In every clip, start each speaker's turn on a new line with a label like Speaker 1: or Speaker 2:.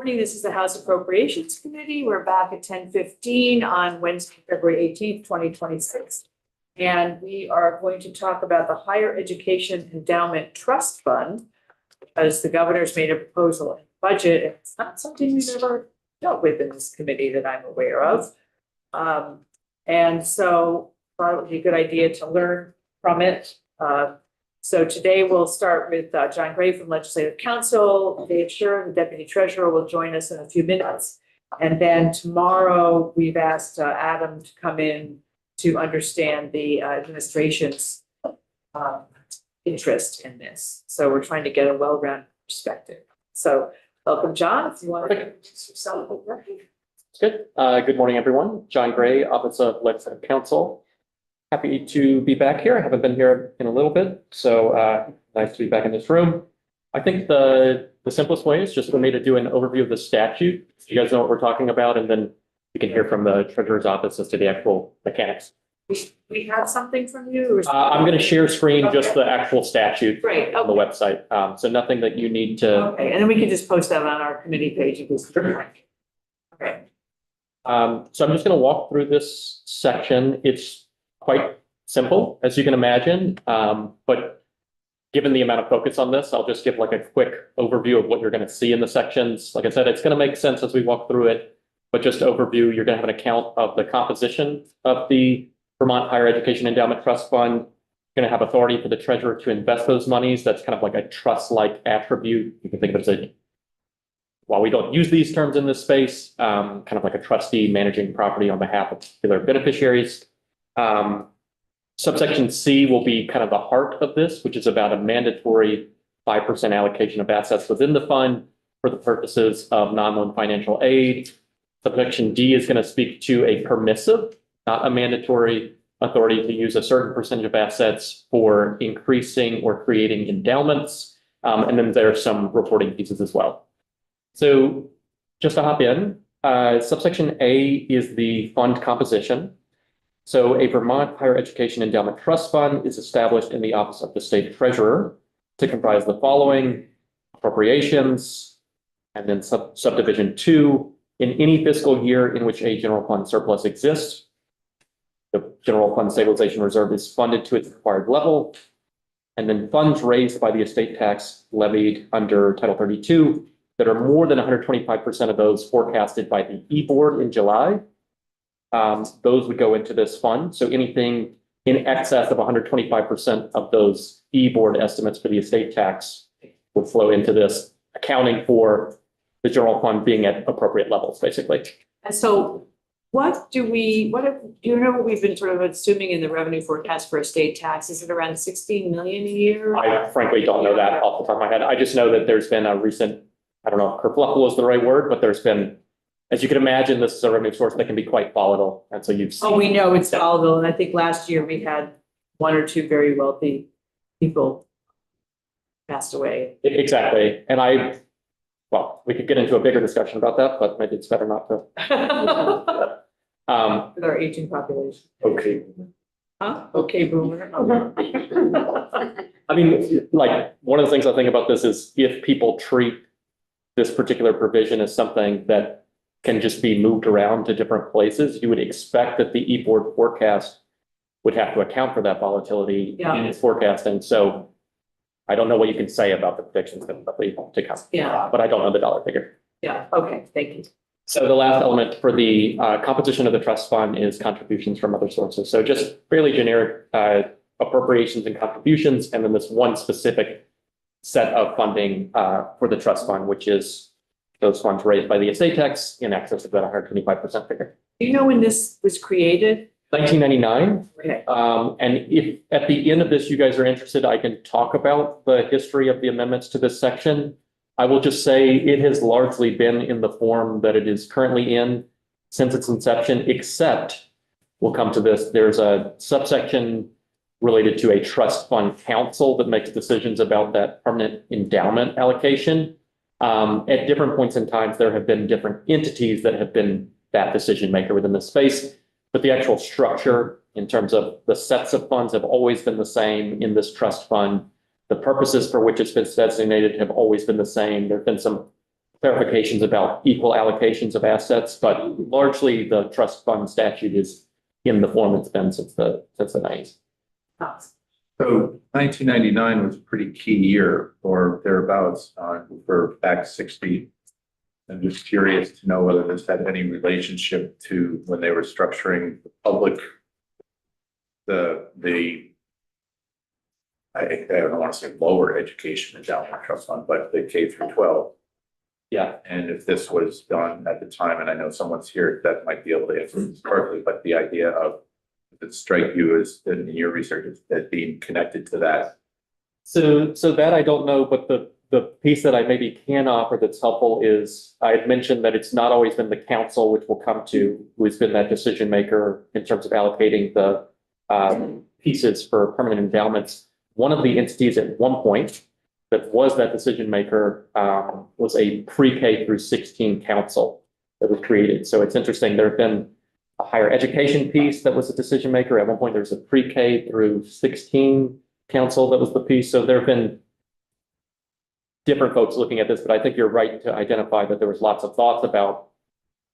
Speaker 1: Morning, this is the House Appropriations Committee. We're back at 10:15 on Wednesday, February 18th, 2026. And we are going to talk about the Higher Education Endowment Trust Fund, because the governor's made a proposal in budget. And it's not something we've ever dealt with in this committee that I'm aware of. And so I thought it would be a good idea to learn from it. So today we'll start with John Gray from Legislative Council. Dave Scher, the Deputy Treasurer, will join us in a few minutes. And then tomorrow we've asked Adam to come in to understand the administration's interest in this. So we're trying to get a well-rounded perspective. So welcome, John, if you want to introduce yourself.
Speaker 2: Good. Good morning, everyone. John Gray, Office of Legislative Council. Happy to be back here. I haven't been here in a little bit, so nice to be back in this room. I think the simplest way is just for me to do an overview of the statute, so you guys know what we're talking about, and then you can hear from the Treasurer's Office as to the actual mechanics.
Speaker 1: We have something from you? Or
Speaker 2: I'm going to share screen just the actual statute on the website, so nothing that you need to.
Speaker 1: Okay, and then we can just post that on our committee page. Okay.
Speaker 2: So I'm just going to walk through this section. It's quite simple, as you can imagine, but given the amount of focus on this, I'll just give like a quick overview of what you're going to see in the sections. Like I said, it's going to make sense as we walk through it, but just overview, you're going to have an account of the composition of the Vermont Higher Education Endowment Trust Fund. You're going to have authority for the treasurer to invest those monies. That's kind of like a trust-like attribute. You can think of it as while we don't use these terms in this space, kind of like a trustee managing property on behalf of particular beneficiaries. Subsection C will be kind of the heart of this, which is about a mandatory 5% allocation of assets within the fund for the purposes of non-loan financial aid. Subsection D is going to speak to a permissive, not a mandatory, authority to use a certain percentage of assets for increasing or creating endowments. And then there are some reporting pieces as well. So just to hop in, subsection A is the fund composition. So a Vermont Higher Education Endowment Trust Fund is established in the Office of the State Treasurer to comprise the following: appropriations, and then subdivision 2, in any fiscal year in which a general fund surplus exists, the general fund stabilization reserve is funded to its required level, and then funds raised by the estate tax levied under Title 32 that are more than 125% of those forecasted by the E-Board in July. Those would go into this fund. So anything in excess of 125% of those E-Board estimates for the estate tax would flow into this, accounting for the general fund being at appropriate levels, basically.
Speaker 1: And so do you know what we've been sort of assuming in the revenue forecast for estate tax? Is it around 16 million a year?
Speaker 2: I frankly don't know that off the top of my head. I just know that there's been a recent, I don't know if kerfluffle is the right word, but there's been, as you can imagine, this is a revenue source that can be quite volatile. And so you've seen.
Speaker 1: Oh, we know it's volatile. And I think last year we had one or two very wealthy people passed away.
Speaker 2: Exactly. And well, we could get into a bigger discussion about that, but maybe it's better not to.
Speaker 1: With our aging population.
Speaker 2: Okay.
Speaker 1: Huh? Okay, boomer.
Speaker 2: I mean, like, one of the things I think about this is if people treat this particular provision as something that can just be moved around to different places, you would expect that the E-Board forecast would have to account for that volatility in its forecasting. So I don't know what you can say about the predictions that to come. But I don't know the dollar figure.
Speaker 1: Yeah. Okay. Thank you.
Speaker 2: So the last element for the composition of the trust fund is contributions from other sources. So just fairly generic appropriations and contributions, and then this one specific set of funding for the trust fund, which is those funds raised by the estate tax in excess of that 125% figure.
Speaker 1: Do you know when this was created?
Speaker 2: 1999.
Speaker 1: Okay.
Speaker 2: And if at the end of this you guys are interested, I can talk about the history of the amendments to this section. I will just say it has largely been in the form that it is currently in since its inception, except we'll come to this. There's a subsection related to a trust fund council that makes decisions about that permanent endowment allocation. At different points in time, there have been different entities that have been that decision maker within the space, but the actual structure in terms of the sets of funds have always been the same in this trust fund. The purposes for which it's been designated have always been the same. There have been some clarifications about equal allocations of assets, but largely the trust fund statute is in the form it's been since the 90s.
Speaker 3: So 1999 was a pretty key year or thereabouts for Act 60. I'm just curious to know whether this had any relationship to when they were structuring the public, I don't want to say lower education endowment trust fund, but the K through 12.
Speaker 2: Yeah.
Speaker 3: And if this was done at the time, and I know someone's here that might be able to answer this correctly, but the idea of it strike you as in your research as being connected to that.
Speaker 2: So that I don't know, but the piece that I maybe can offer that's helpful is I had mentioned that it's not always been the council, which we'll come to, who has been that decision maker in terms of allocating the pieces for permanent endowments. One of the entities at one point that was that decision maker was a pre-K through 16 council that was created. So it's interesting. There have been a higher education piece that was a decision maker. At one point, there was a pre-K through 16 council that was the piece. So there have been different folks looking at this, but I think you're right to identify that there was lots of thoughts about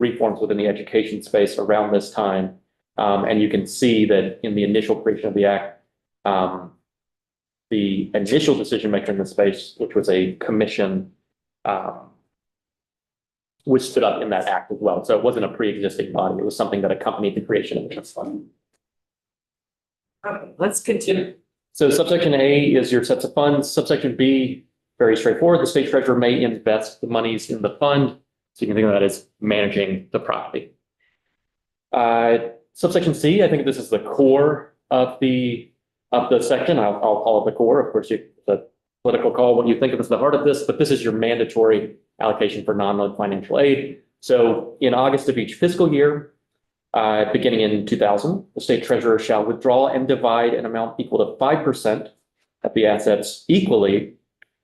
Speaker 2: reforms within the education space around this time. And you can see that in the initial creation of the act, the initial decision maker in the space, which was a commission, was stood up in that act as well. So it wasn't a pre-existing body. It was something that accompanied the creation of the trust fund.
Speaker 1: Okay, let's continue.
Speaker 2: So subsection A is your sets of funds. Subsection B, very straightforward. The state treasurer may invest the monies in the fund. So you can think of that as managing the property. Subsection C, I think this is the core of the section. I'll call it the core. Of course, the political call what you think of as the heart of this, but this is your mandatory allocation for non-loan financial aid. So in August of each fiscal year, beginning in 2000, the state treasurer shall withdraw and divide an amount equal to 5% of the assets equally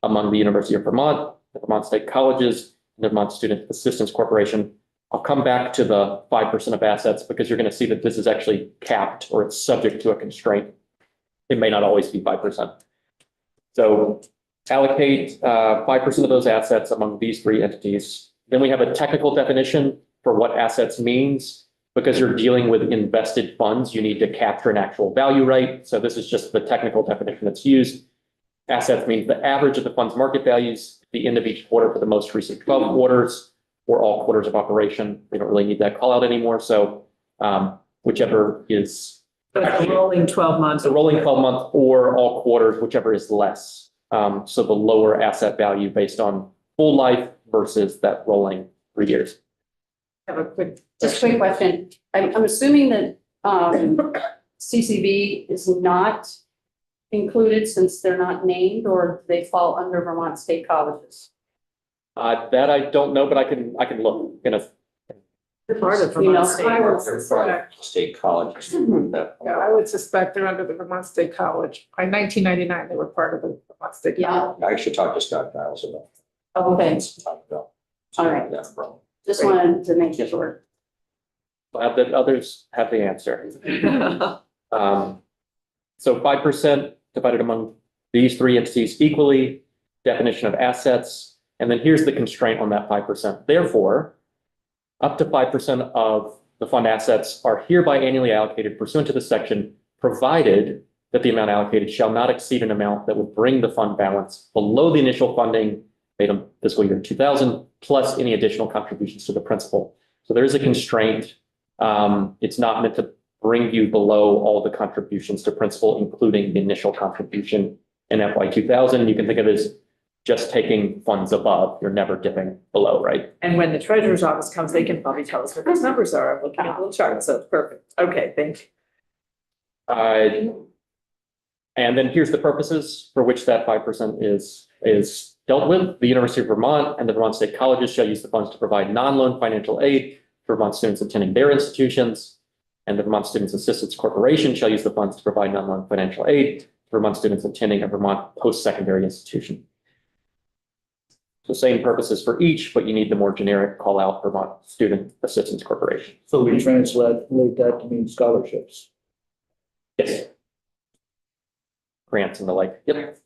Speaker 2: among the University of Vermont, the Vermont State Colleges, and the Vermont Student Assistance Corporation. I'll come back to the 5% of assets because you're going to see that this is actually capped or it's subject to a constraint. It may not always be 5%. So allocate 5% of those assets among these three entities. Then we have a technical definition for what assets means. Because you're dealing with invested funds, you need to capture an actual value right. So this is just the technical definition that's used. Assets means the average of the fund's market values at the end of each quarter for the most recent 12 quarters or all quarters of operation. We don't really need that call out anymore. So whichever is
Speaker 1: But the rolling 12 months.
Speaker 2: the rolling 12-month or all quarters, whichever is less. So the lower asset value based on full life versus that rolling 3 years.
Speaker 1: Have a quick.
Speaker 4: Just a quick question. I'm assuming that CCV is not included since they're not named, or they fall under Vermont State Colleges?
Speaker 2: That I don't know, but I can look in a.
Speaker 1: Part of
Speaker 4: You know,
Speaker 1: Vermont State.
Speaker 5: I would
Speaker 6: They're
Speaker 5: suspect,
Speaker 6: private state colleges.
Speaker 5: yeah, I would suspect they're under the Vermont State College. By 1999, they were part of the Vermont State
Speaker 4: Yeah.
Speaker 5: College.
Speaker 6: I should talk to Scott Giles about.
Speaker 4: Okay,
Speaker 6: All
Speaker 4: all right.
Speaker 6: Yeah, bro.
Speaker 4: Just wanted to make sure.
Speaker 2: Glad that others have the answer. So 5% divided among these three entities equally, definition of assets, and then here's the constraint on that 5%. Therefore, up to 5% of the fund assets are hereby annually allocated pursuant to this section, provided that the amount allocated shall not exceed an amount that would bring the fund balance below the initial funding made in fiscal year 2000, plus any additional contributions to the principal. So there is a constraint. It's not meant to bring you below all the contributions to principal, including the initial contribution in FY 2000. You can think of it as just taking funds above. You're never dipping below, right?
Speaker 1: And when the treasurer's office comes, they can probably tell us what those numbers are. I'm looking at the little chart, so it's perfect. Okay, thank you.
Speaker 2: And then here's the purposes for which that 5% is dealt with. The University of Vermont and the Vermont State Colleges shall use the funds to provide non-loan financial aid for Vermont students attending their institutions. And the Vermont Students Assistance Corporation shall use the funds to provide non-loan financial aid for Vermont students attending a Vermont post-secondary institution. So same purposes for each, but you need the more generic call out Vermont Student Assistance Corporation.
Speaker 7: So we translate that to mean scholarships.
Speaker 2: Yes. Grants and the like. Yep.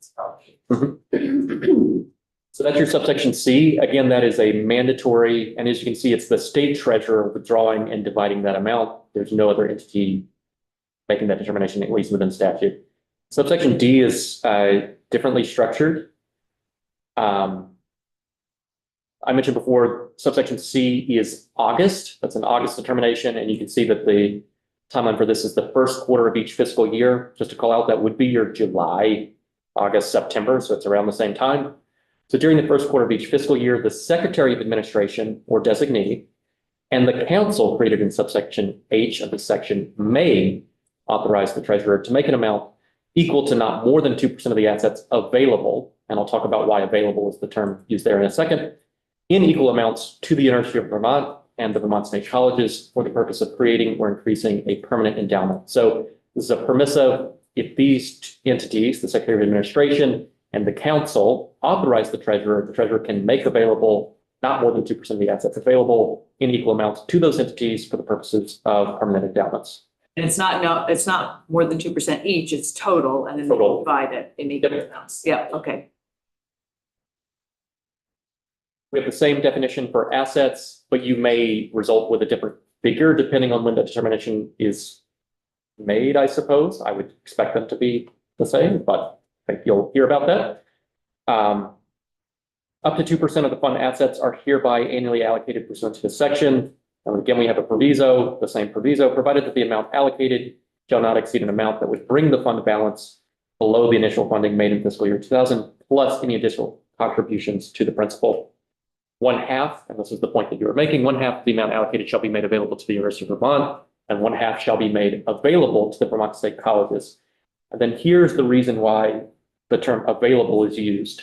Speaker 2: So that's your subsection C. Again, that is a mandatory, and as you can see, it's the state treasurer withdrawing and dividing that amount. There's no other entity making that determination, at least within statute. Subsection D is differently structured. I mentioned before, subsection C is August. That's an August determination, and you can see that the timeline for this is the first quarter of each fiscal year. Just to call out, that would be your July, August, September, so it's around the same time. So during the first quarter of each fiscal year, the Secretary of Administration or designee and the council created in subsection H of the section may authorize the treasurer to make an amount equal to not more than 2% of the assets available, and I'll talk about why available is the term used there in a second, in equal amounts to the University of Vermont and the Vermont State Colleges for the purpose of creating or increasing a permanent endowment. So this is a permissive if these entities, the Secretary of Administration and the council, authorize the treasurer can make available not more than 2% of the assets available in equal amounts to those entities for the purposes of permanent endowments.
Speaker 1: And it's not more than 2% each, it's total, and then they
Speaker 2: Total.
Speaker 1: divide it in equal amounts. Yeah, okay.
Speaker 2: We have the same definition for assets, but you may result with a different figure depending on when the determination is made, I suppose. I would expect them to be the same, but I think you'll hear about that. Up to 2% of the fund assets are hereby annually allocated pursuant to this section. And again, we have a proviso, the same proviso, provided that the amount allocated shall not exceed an amount that would bring the fund balance below the initial funding made in fiscal year 2000, plus any additional contributions to the principal. 1/2, and this is the point that you were making, 1/2 of the amount allocated shall be made available to the University of Vermont, and 1/2 shall be made available to the Vermont State Colleges. And then here's the reason why the term available is used.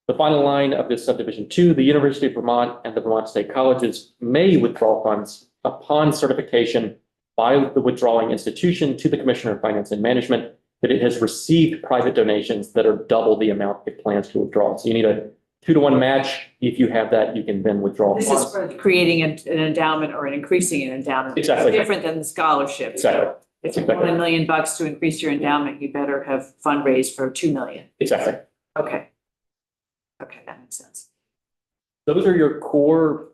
Speaker 2: The final line of this subdivision 2, the University of Vermont and the Vermont State Colleges may withdraw funds upon certification by the withdrawing institution to the Commissioner of Finance and Management that it has received private donations that are double the amount it plans to withdraw. So you need a 2-to-1 match. If you have that, you can then withdraw
Speaker 1: This
Speaker 2: funds.
Speaker 1: is for creating an endowment or increasing an endowment. It's
Speaker 2: Exactly.
Speaker 1: different than the scholarship.
Speaker 2: Exactly.
Speaker 1: If you
Speaker 2: Exactly.
Speaker 1: want $1 million to increase your endowment, you better have fundraised for 2 million.
Speaker 2: Exactly.
Speaker 1: Okay. Okay, that makes sense.
Speaker 2: Those are your core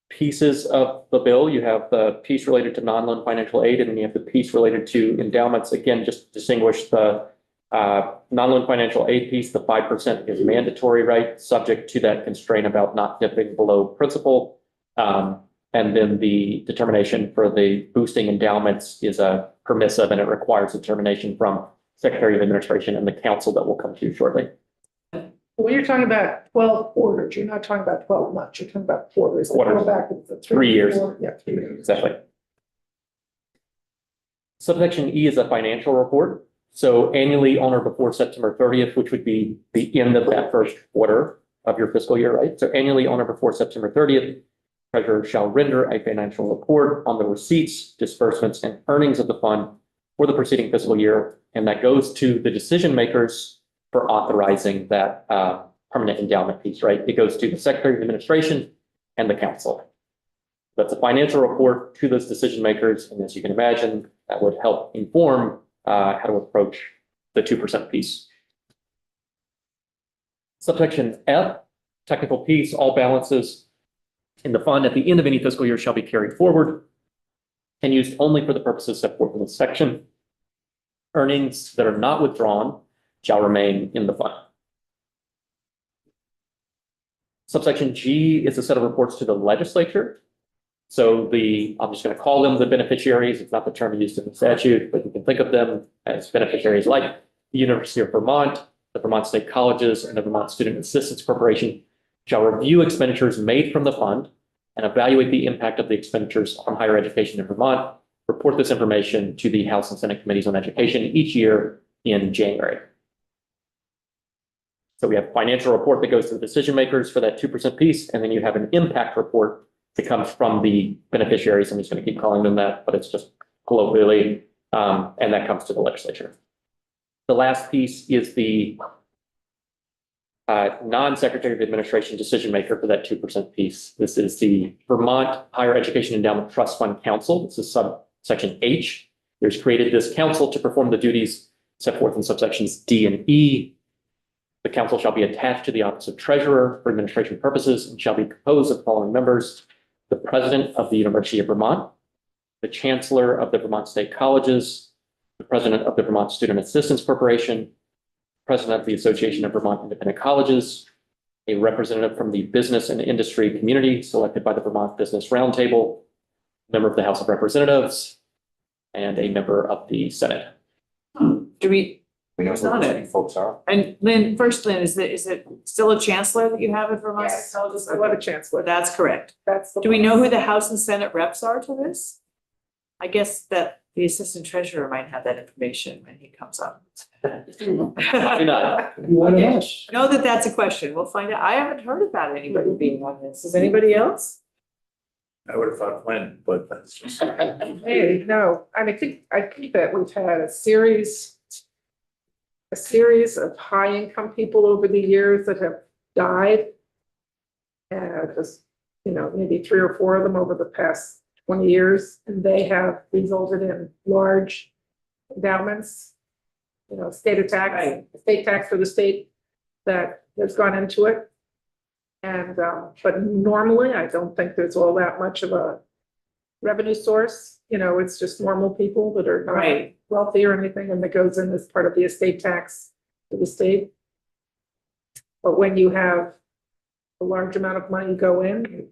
Speaker 2: pieces of the bill. You have the piece related to non-loan financial aid, and then you have the piece related to endowments. Again, just to distinguish the non-loan financial aid piece, the 5% is mandatory, right? Subject to that constraint about not dipping below principal. And then the determination for the boosting endowments is a permissive, and it requires determination from Secretary of Administration and the council that we'll come to shortly.
Speaker 5: When you're talking about 12 quarters, you're not talking about 12 months, you're talking about quarters. Like,
Speaker 2: Quarters.
Speaker 5: go back to the
Speaker 2: 3 years.
Speaker 5: 4, yeah, 3 years.
Speaker 2: Exactly. Subsection E is a financial report. So annually on or before September 30th, which would be the end of that first quarter of your fiscal year, right? So annually on or before September 30th, treasurer shall render a financial report on the receipts, disbursements, and earnings of the fund for the preceding fiscal year. And that goes to the decision makers for authorizing that permanent endowment piece, right? It goes to the Secretary of Administration and the council. That's a financial report to those decision makers. And as you can imagine, that would help inform how to approach the 2% piece. Subsection F, technical piece, all balances in the fund at the end of any fiscal year shall be carried forward and used only for the purposes set forth in this section. Earnings that are not withdrawn shall remain in the fund. Subsection G is a set of reports to the legislature. So I'm just going to call them the beneficiaries. It's not the term used in the statute, but you can think of them as beneficiaries like the University of Vermont, the Vermont State Colleges, and the Vermont Student Assistance Corporation shall review expenditures made from the fund and evaluate the impact of the expenditures on higher education in Vermont. Report this information to the House and Senate Committees on Education each year in January. So we have a financial report that goes to the decision makers for that 2% piece, and then you have an impact report that comes from the beneficiaries. I'm just going to keep calling them that, but it's just colloquially, and that comes to the legislature. The last piece is the non-Secretary of Administration decision maker for that 2% piece. This is the Vermont Higher Education Endowment Trust Fund Council. This is subsection H. There's created this council to perform the duties set forth in subsections D and E. The council shall be attached to the office of treasurer for administration purposes and shall be composed of the following members: the president of the University of Vermont, the chancellor of the Vermont State Colleges, the president of the Vermont Student Assistance Corporation, president of the Association of Vermont Independent Colleges, a representative from the business and industry community selected by the Vermont Business Roundtable, member of the House of Representatives, and a member of the Senate.
Speaker 1: Do we,
Speaker 6: We know
Speaker 1: It's
Speaker 6: who
Speaker 1: not
Speaker 6: those
Speaker 1: it.
Speaker 6: folks are.
Speaker 1: and Lynn, is it still a chancellor that you have at Vermont?
Speaker 5: Yes,
Speaker 1: State Colleges?
Speaker 5: I love a chancellor.
Speaker 1: That's correct.
Speaker 5: That's the.
Speaker 1: Do we know who the House and Senate reps are to this? I guess that the assistant treasurer might have that information when he comes up.
Speaker 2: I do not.
Speaker 7: You want to ask?
Speaker 1: Know that that's a question. We'll find out. I haven't heard about anybody being on this. Is anybody else?
Speaker 3: I would have thought Flynn, but that's just.
Speaker 5: Hey, no, I think that we've had a series of high-income people over the years that have died. And just, maybe 3 or 4 of them over the past 20 years, and they have resulted in large endowments, state tax for the state that has gone into it. And, but normally, I don't think there's all that much of a revenue source. It's just normal people that are not
Speaker 1: Right.
Speaker 5: wealthy or anything, and that goes in as part of the estate tax to the state. But when you have a large amount of money go in,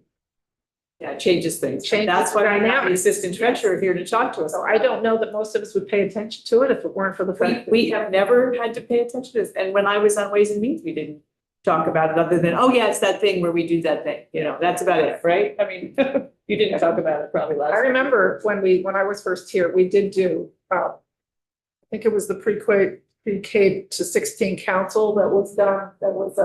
Speaker 1: Yeah, it changes things.
Speaker 5: Changes
Speaker 1: That's why I have the
Speaker 5: dynamics.
Speaker 1: assistant treasurer here to talk to us.
Speaker 5: so I don't know that most of us would pay attention to it if it weren't for the fact. that-
Speaker 1: We have never had to pay attention to this. And when I was on Ways and Means, we didn't talk about it other than, oh yeah, it's that thing where we do that thing, that's about it, right? I mean, you didn't talk about it probably last.
Speaker 5: I remember when I was first here, we did do, I think it was the pre-K to 16 council that was done, that was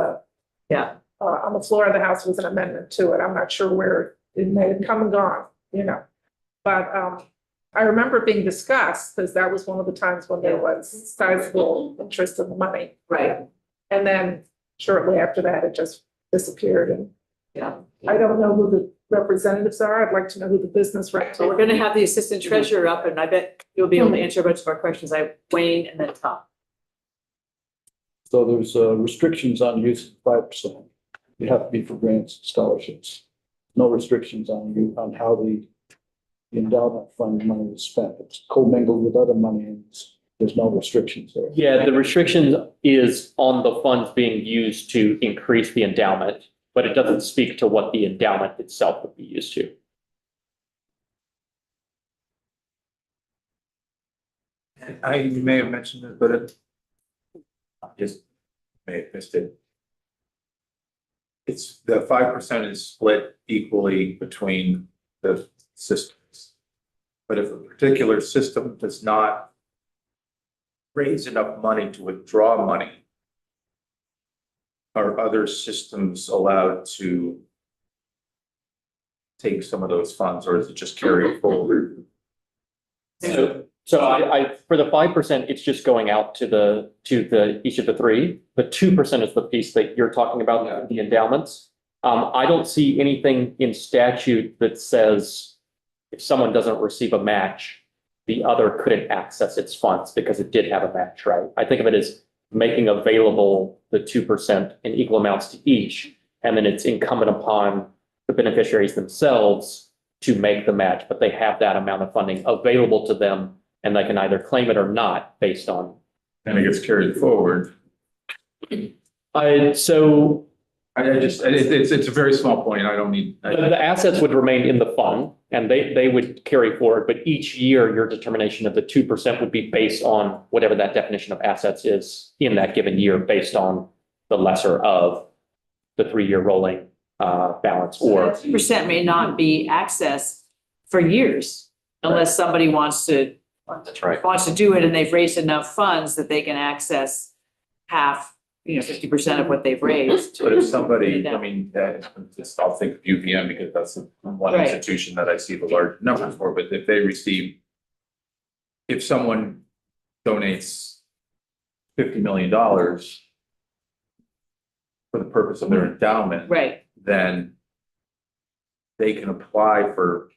Speaker 1: Yeah,
Speaker 5: on the floor of the House was an amendment to it. I'm not sure where it may have come and gone, But I remember it being discussed because that was one of the times when there was sizable interest in the money.
Speaker 1: right,
Speaker 5: And then shortly after that, it just disappeared. And
Speaker 1: yeah.
Speaker 5: I don't know who the representatives are. I'd like to know who the business reps
Speaker 1: So
Speaker 5: are.
Speaker 1: we're gonna have the assistant treasurer up and I bet you'll be able to answer a bunch of our questions. I have Wayne and then Tom.
Speaker 7: So there's restrictions on use of 5%. You have to be for grants and scholarships. No restrictions on how the endowment fund money is spent. It's commingled with other money and there's no restrictions there.
Speaker 2: Yeah, the restriction is on the funds being used to increase the endowment, but it doesn't speak to what the endowment itself would be used to.
Speaker 3: You may have mentioned it, but I just may have missed it. It's the 5% is split equally between the systems. But if a particular system does not raise enough money to withdraw money, are other systems allowed to take some of those funds, or is it just carry forward?
Speaker 2: So I for the 5%, it's just going out to each of the 3. The 2% is the piece that you're talking about, the endowments. I don't see anything in statute that says if someone doesn't receive a match, the other couldn't access its funds because it did have a match, right? I think of it as making available the 2% in equal amounts to each, and then it's incumbent upon the beneficiaries themselves to make the match, but they have that amount of funding available to them, and they can either claim it or not based on.
Speaker 3: And it gets carried forward. It's a very small point. I don't need.
Speaker 2: The assets would remain in the fund and they would carry forward, but each year your determination of the 2% would be based on whatever that definition of assets is in that given year, based on the lesser of the 3-year rolling balance or.
Speaker 1: 2% may not be accessed for years unless somebody wants to
Speaker 3: That's right.
Speaker 1: do it and they've raised enough funds that they can access half, 50% of what they've raised.
Speaker 3: But if somebody, I'll think of UVM because that's the one
Speaker 1: Right.
Speaker 3: institution that I see the large numbers for, but if someone donates $50 million for the purpose of their endowment,
Speaker 1: Right,
Speaker 3: then they can apply for,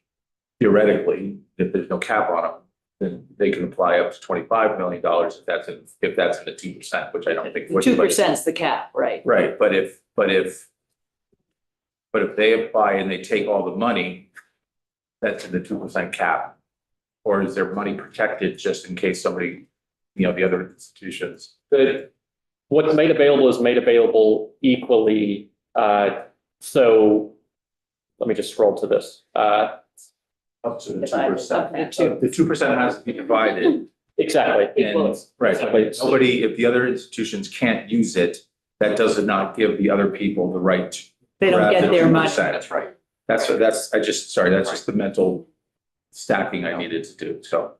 Speaker 3: theoretically, if there's no cap on them, then they can apply up to $25 million if that's in the 2%, which I don't think.
Speaker 1: 2% is the cap, right?
Speaker 3: Right, but if they apply and they take all the money, that's in the 2% cap. Or is their money protected just in case somebody, the other institutions?
Speaker 2: What's made available is made available equally. So let me just scroll to this.
Speaker 3: Up to the
Speaker 1: Divided
Speaker 3: 2%.
Speaker 1: up to two.
Speaker 3: The 2% has to be divided.
Speaker 2: Exactly.
Speaker 3: And, right, nobody, if the other institutions can't use it, that does not give the other people the right to.
Speaker 1: They don't
Speaker 3: grab
Speaker 1: get
Speaker 3: the
Speaker 1: their
Speaker 3: 2%.
Speaker 1: money.
Speaker 3: That's right. That's just the mental stacking I needed to do, so.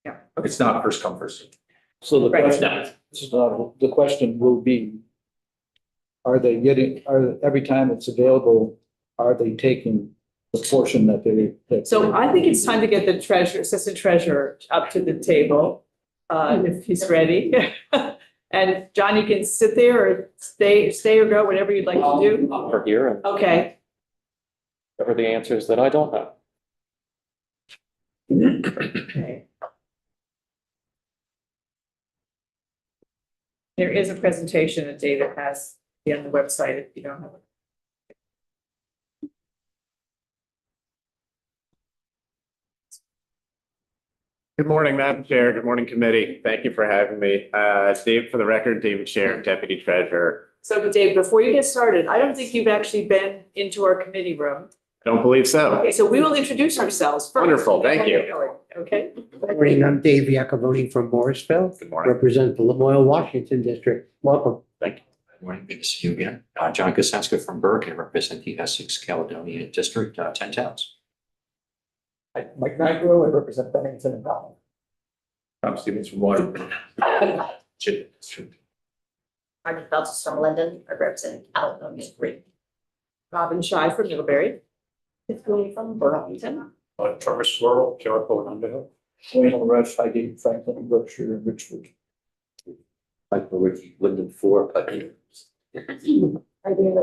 Speaker 1: Yeah.
Speaker 3: It's not first come, first served.
Speaker 7: So the
Speaker 1: Right.
Speaker 7: question, the question will be, every time it's available, are they taking the portion that
Speaker 1: So I think it's time to get the assistant treasurer up to the table, if he's ready. And John, you can sit there or stay or go, whatever you'd like to do.
Speaker 2: Over here and
Speaker 1: Okay.
Speaker 2: cover the answers that I don't know.
Speaker 1: Okay. There is a presentation that David has on the website if you don't have it.
Speaker 8: Good morning, Madam Chair. Good morning, committee. Thank you for having me. Dave, for the record, David Scher, Deputy Treasurer.
Speaker 1: So Dave, before you get started, I don't think you've actually been into our committee room.
Speaker 8: I don't believe so.
Speaker 1: Okay, so we will introduce ourselves first.
Speaker 8: Wonderful, thank you.
Speaker 1: Okay,
Speaker 9: Good morning, I'm Dave Iacoboni from Morrisville,
Speaker 8: Good morning.
Speaker 9: represent the Lamoille, Washington district. Welcome.
Speaker 6: Good morning, good to see you again. John Kosenska from Berg, I represent the Essex Caledonia District, 10 towns.
Speaker 10: Mike Nigro, I represent Bennington and Donald.
Speaker 3: Tom Stevens from Water. Chip District.
Speaker 11: Margaret Feltus from Linden, I represent Caledonia 3.
Speaker 1: Robin Shy from Middlebury.
Speaker 11: It's Willie from Burlington.
Speaker 6: Travis Swirl, Jericho, and Underhill.
Speaker 7: Wayne Rush, Highgate, Franklin, Berkshire, and Richford.
Speaker 6: Michael Ricky, Linden 4,
Speaker 5: I'm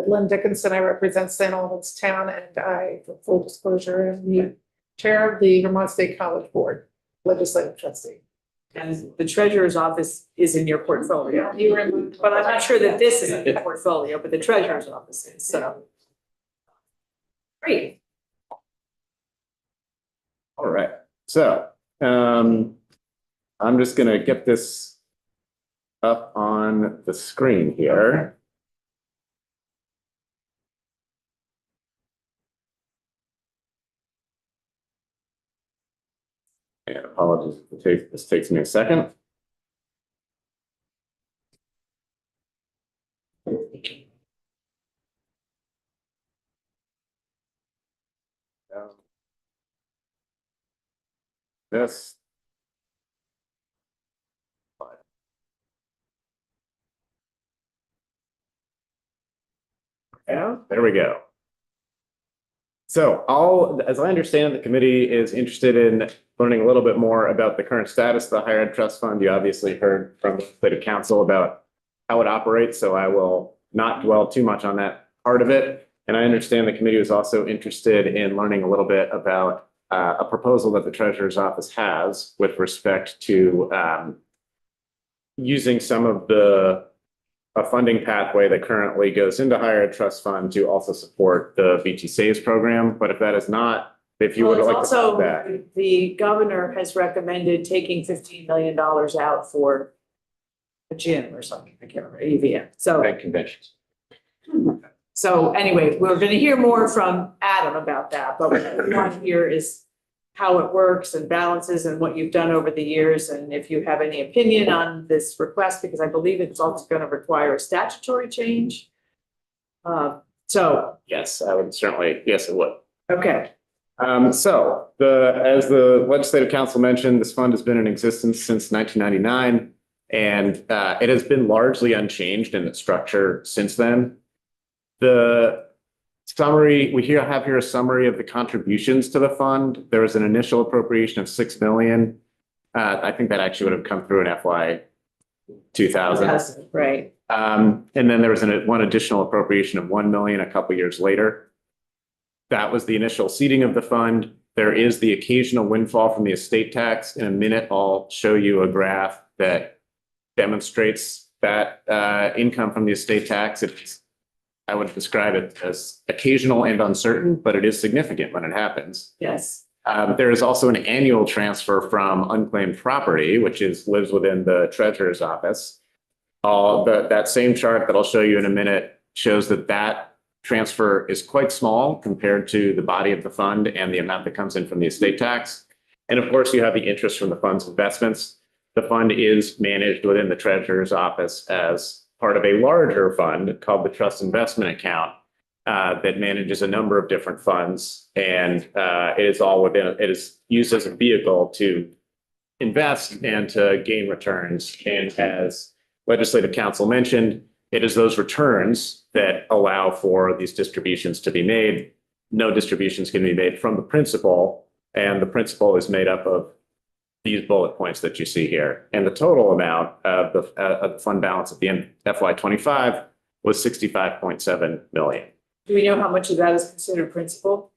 Speaker 5: Lynn Dickinson. I represent St. Albans Town, and I, for full disclosure, am the chair of the Vermont State College Board, legislative trustee.
Speaker 1: And the treasurer's office is in your portfolio.
Speaker 5: You were in-
Speaker 1: But I'm not sure that this is in your portfolio, but the treasurer's office is, so. Great.
Speaker 8: All right. So I'm just going to get this up on the screen here. And apologies if this takes me a second. This. Yeah, there we go. So as I understand, the committee is interested in learning a little bit more about the current status of the Higher Ed Trust Fund. You obviously heard from the legislative council about how it operates, so I will not dwell too much on that part of it. And I understand the committee was also interested in learning a little bit about a proposal that the treasurer's office has with respect to using some of a funding pathway that currently goes into Higher Ed Trust Fund to also support the VT Saves program. But if that is not, if you would
Speaker 1: Well,
Speaker 8: like
Speaker 1: it's
Speaker 8: to
Speaker 1: also,
Speaker 8: talk that.
Speaker 1: the governor has recommended taking $15 million out for a gym or something, I can't remember, EVM. So,
Speaker 6: Bank conventions.
Speaker 1: so anyway, we're gonna hear more from Adam about that, but what we want to hear is how it works and balances and what you've done over the years, and if you have any opinion on this request, because I believe it's also gonna require a statutory change. So,
Speaker 8: Yes, I would certainly, yes, it would.
Speaker 1: okay,
Speaker 8: As the legislative council mentioned, this fund has been in existence since 1999, and it has been largely unchanged in its structure since then. The summary, have here a summary of the contributions to the fund. There was an initial appropriation of $6 million. I think that actually would have come through in FY 2000.
Speaker 1: right.
Speaker 8: And then there was one additional appropriation of $1 million a couple years later. That was the initial seeding of the fund. There is the occasional windfall from the estate tax. In a minute, I'll show you a graph that demonstrates that income from the estate tax. I would describe it as occasional and uncertain, but it is significant when it happens.
Speaker 1: Yes.
Speaker 8: There is also an annual transfer from unclaimed property, which lives within the treasurer's office. That same chart that I'll show you in a minute shows that transfer is quite small compared to the body of the fund and the amount that comes in from the estate tax. And of course, you have the interest from the fund's investments. The fund is managed within the treasurer's office as part of a larger fund called the Trust Investment Account that manages a number of different funds. And it is used as a vehicle to invest and to gain returns. And as Legislative Council mentioned, it is those returns that allow for these distributions to be made. No distributions can be made from the principal, and the principal is made up of these bullet points that you see here. And the total amount of the fund balance at the end of FY25 was 65.7 million.
Speaker 1: Do we know how much of that is considered principal?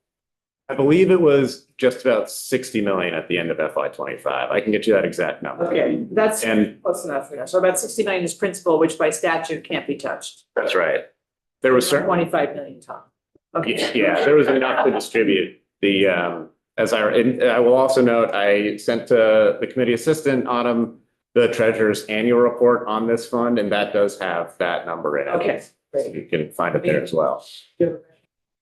Speaker 8: I believe it was just about 60 million at the end of FY25. I can get you that exact number.
Speaker 1: Okay, that's
Speaker 8: And
Speaker 1: close enough. So about 69 is principal, which by statute can't be touched.
Speaker 8: that's right. There was certainly
Speaker 1: 25 million, Tom. Okay.
Speaker 8: Yeah, there was enough to distribute the, and I will also note, I sent to the committee assistant, Autumn, the treasurer's annual report on this fund, and that does have that number in it.
Speaker 1: Okay,
Speaker 8: So you can find it there as well.
Speaker 7: I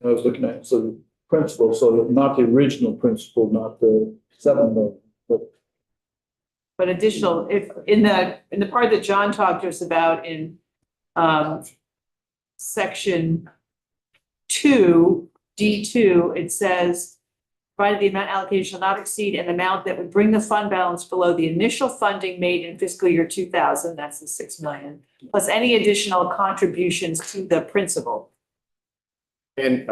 Speaker 7: was looking at, so principal, so not the original principal, not the 7 million, but
Speaker 1: but additional, if in the part that John talked to us about in section 2, D2, it says, provided the amount allocation shall not exceed an amount that would bring the fund balance below the initial funding made in fiscal year 2000, that's the 6 million, plus any additional contributions to the principal.
Speaker 8: And,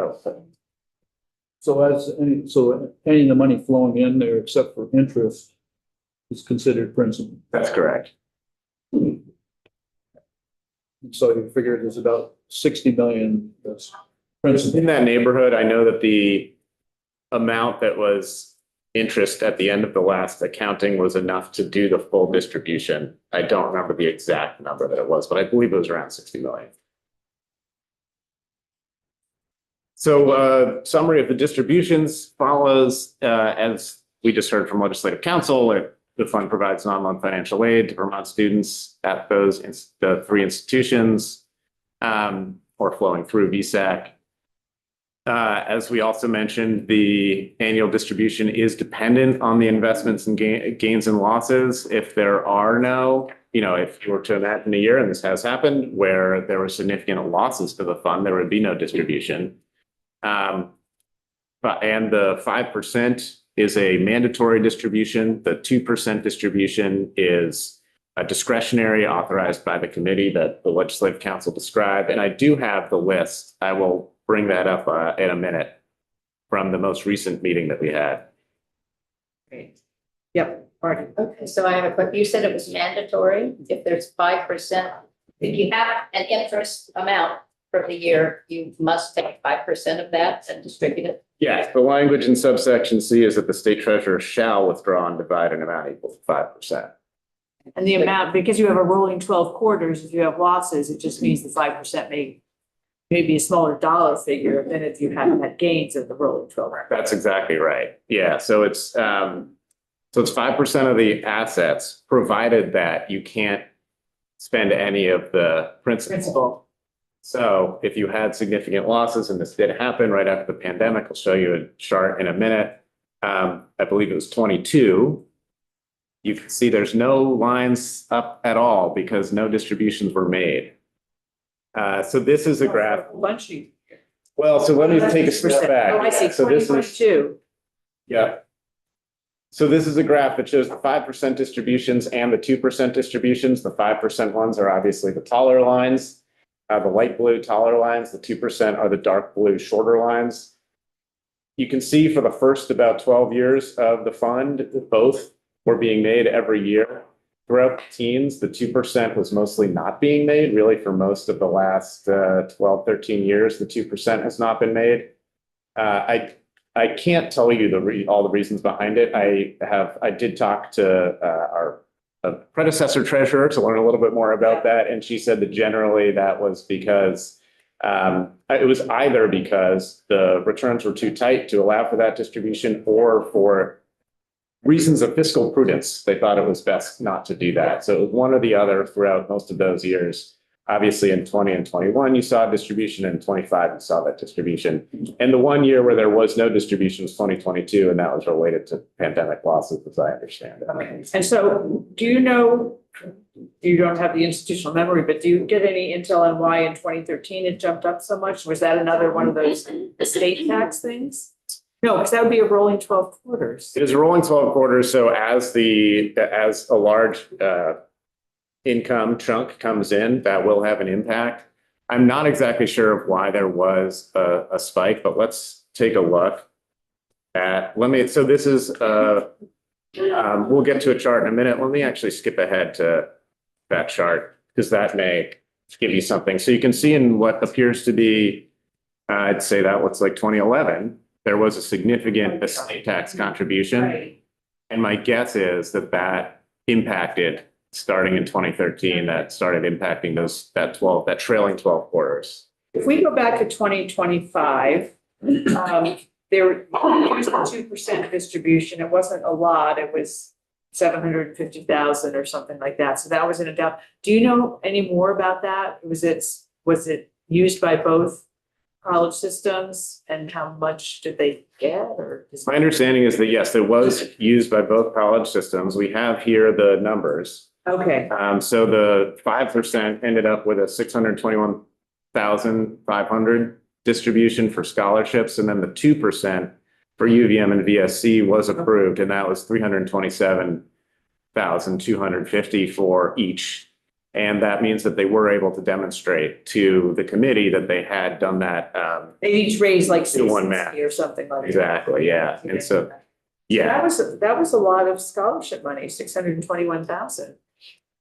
Speaker 7: so any of the money flowing in there except for interest is considered principal.
Speaker 8: that's correct.
Speaker 7: So you figure there's about 60 million that's principal.
Speaker 8: In that neighborhood, I know that the amount that was interest at the end of the last accounting was enough to do the full distribution. I don't remember the exact number that it was, but I believe it was around 60 million. So summary of the distributions follows, as we just heard from Legislative Council, the fund provides non-loan financial aid to Vermont students at the 3 institutions or flowing through VSAC. As we also mentioned, the annual distribution is dependent on the investments and gains and losses. If there are no, if you were to imagine a year, and this has happened, where there were significant losses to the fund, there would be no distribution. And the 5% is a mandatory distribution. The 2% distribution is a discretionary, authorized by the committee that the Legislative Council described. And I do have the list. I will bring that up in a minute from the most recent meeting that we had.
Speaker 1: Great. Yep, Marty.
Speaker 11: Okay, so I have a quick, you said it was mandatory if there's 5%. If you have an interest amount for the year, you must take 5% of that and distribute it.
Speaker 8: Yes, the language in subsection C is that the state treasurer shall withdraw and divide an amount equal to 5%.
Speaker 1: And the amount, because you have a rolling 12 quarters, if you have losses, it just means the 5% may be a smaller dollar figure than if you hadn't had gains of the rolling 12.
Speaker 8: That's exactly right. Yeah, so it's 5% of the assets, provided that you can't spend any of the principal. So if you had significant losses, and this did happen right after the pandemic, I'll show you a chart in a minute. I believe it was 22. You can see there's no lines up at all because no distributions were made. So this is a graph.
Speaker 1: Bunchy.
Speaker 8: Well, so let me take a step back.
Speaker 1: Oh, I see,
Speaker 8: So this is,
Speaker 1: 2022.
Speaker 8: yeah. So this is a graph that shows the 5% distributions and the 2% distributions. The 5% ones are obviously the taller lines. The light blue taller lines, the 2% are the dark blue shorter lines. You can see for the first about 12 years of the fund, both were being made every year. Throughout the teens, the 2% was mostly not being made. Really, for most of the last 12, 13 years, the 2% has not been made. I I can't tell you all the reasons behind it. I did talk to our predecessor treasurer to learn a little bit more about that, and she said that generally that was because it was either because the returns were too tight to allow for that distribution, or for reasons of fiscal prudence, they thought it was best not to do that. So it was one or the other throughout most of those years. Obviously, in 20 and 21, you saw distribution, and in 25, you saw that distribution. And the one year where there was no distribution was 2022, and that was related to pandemic losses, as I understand it.
Speaker 1: Okay. And so do you know, you don't have the institutional memory, but do you get any intel on why in 2013 it jumped up so much? Was that another one of those estate tax things? No, because that would be a rolling 12 quarters.
Speaker 8: It is a rolling 12 quarters, so as a large income chunk comes in, that will have an impact. I'm not exactly sure of why there was a spike, but let's take a look at, so this is, we'll get to a chart in a minute. Let me actually skip ahead to that chart, because that may give you something. So you can see in what appears to be, I'd say that looks like 2011, there was a significant estate tax contribution.
Speaker 1: Right.
Speaker 8: And my guess is that that impacted, starting in 2013, that started impacting that trailing 12 quarters.
Speaker 1: If we go back to 2025, there was a 2% distribution. It wasn't a lot. It was 750,000 or something like that. So that was in a doubt. Do you know any more about that? Was it used by both college systems, and how much did they get? Or
Speaker 8: My understanding is that yes, it was used by both college systems. We have here the numbers.
Speaker 1: okay,
Speaker 8: So the 5% ended up with a 621,500 distribution for scholarships, and then the 2% for UVM and VSC was approved, and that was 327,250 for each. And that means that they were able to demonstrate to the committee that they had done that.
Speaker 1: they each raised like
Speaker 8: To one match.
Speaker 1: 660 or something like that.
Speaker 8: Exactly, yeah. And so, yeah,
Speaker 1: That was a lot of scholarship money, 621,000.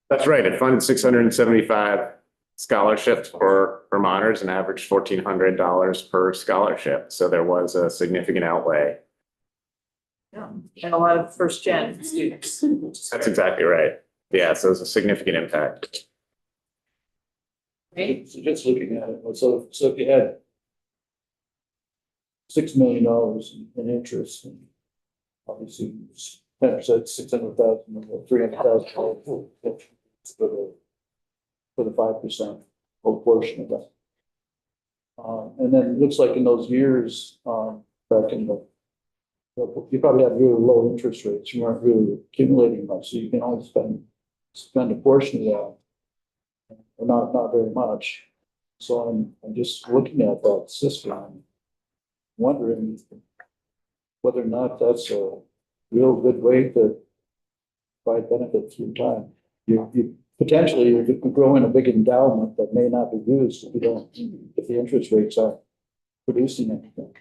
Speaker 8: that's right. It funded 675 scholarships for Vermonters and averaged $1,400 per scholarship. So there was a significant outlay.
Speaker 1: Yeah, and a lot of first gen students.
Speaker 8: That's exactly right. Yeah, so it's a significant impact.
Speaker 1: Right?
Speaker 7: So just looking at it, so if you had $6 million in interest, and obviously 10%, 600,000, or 300,000 for the 5% whole portion of that. And then it looks like in those years, back in the, you probably had really low interest rates. You weren't really accumulating much, so you can only spend a portion of that, or not very much. So I'm just looking at that system, and wondering whether or not that's a real good way to provide benefit through time. You potentially, you could grow in a big endowment that may not be used if the interest rates aren't producing anything.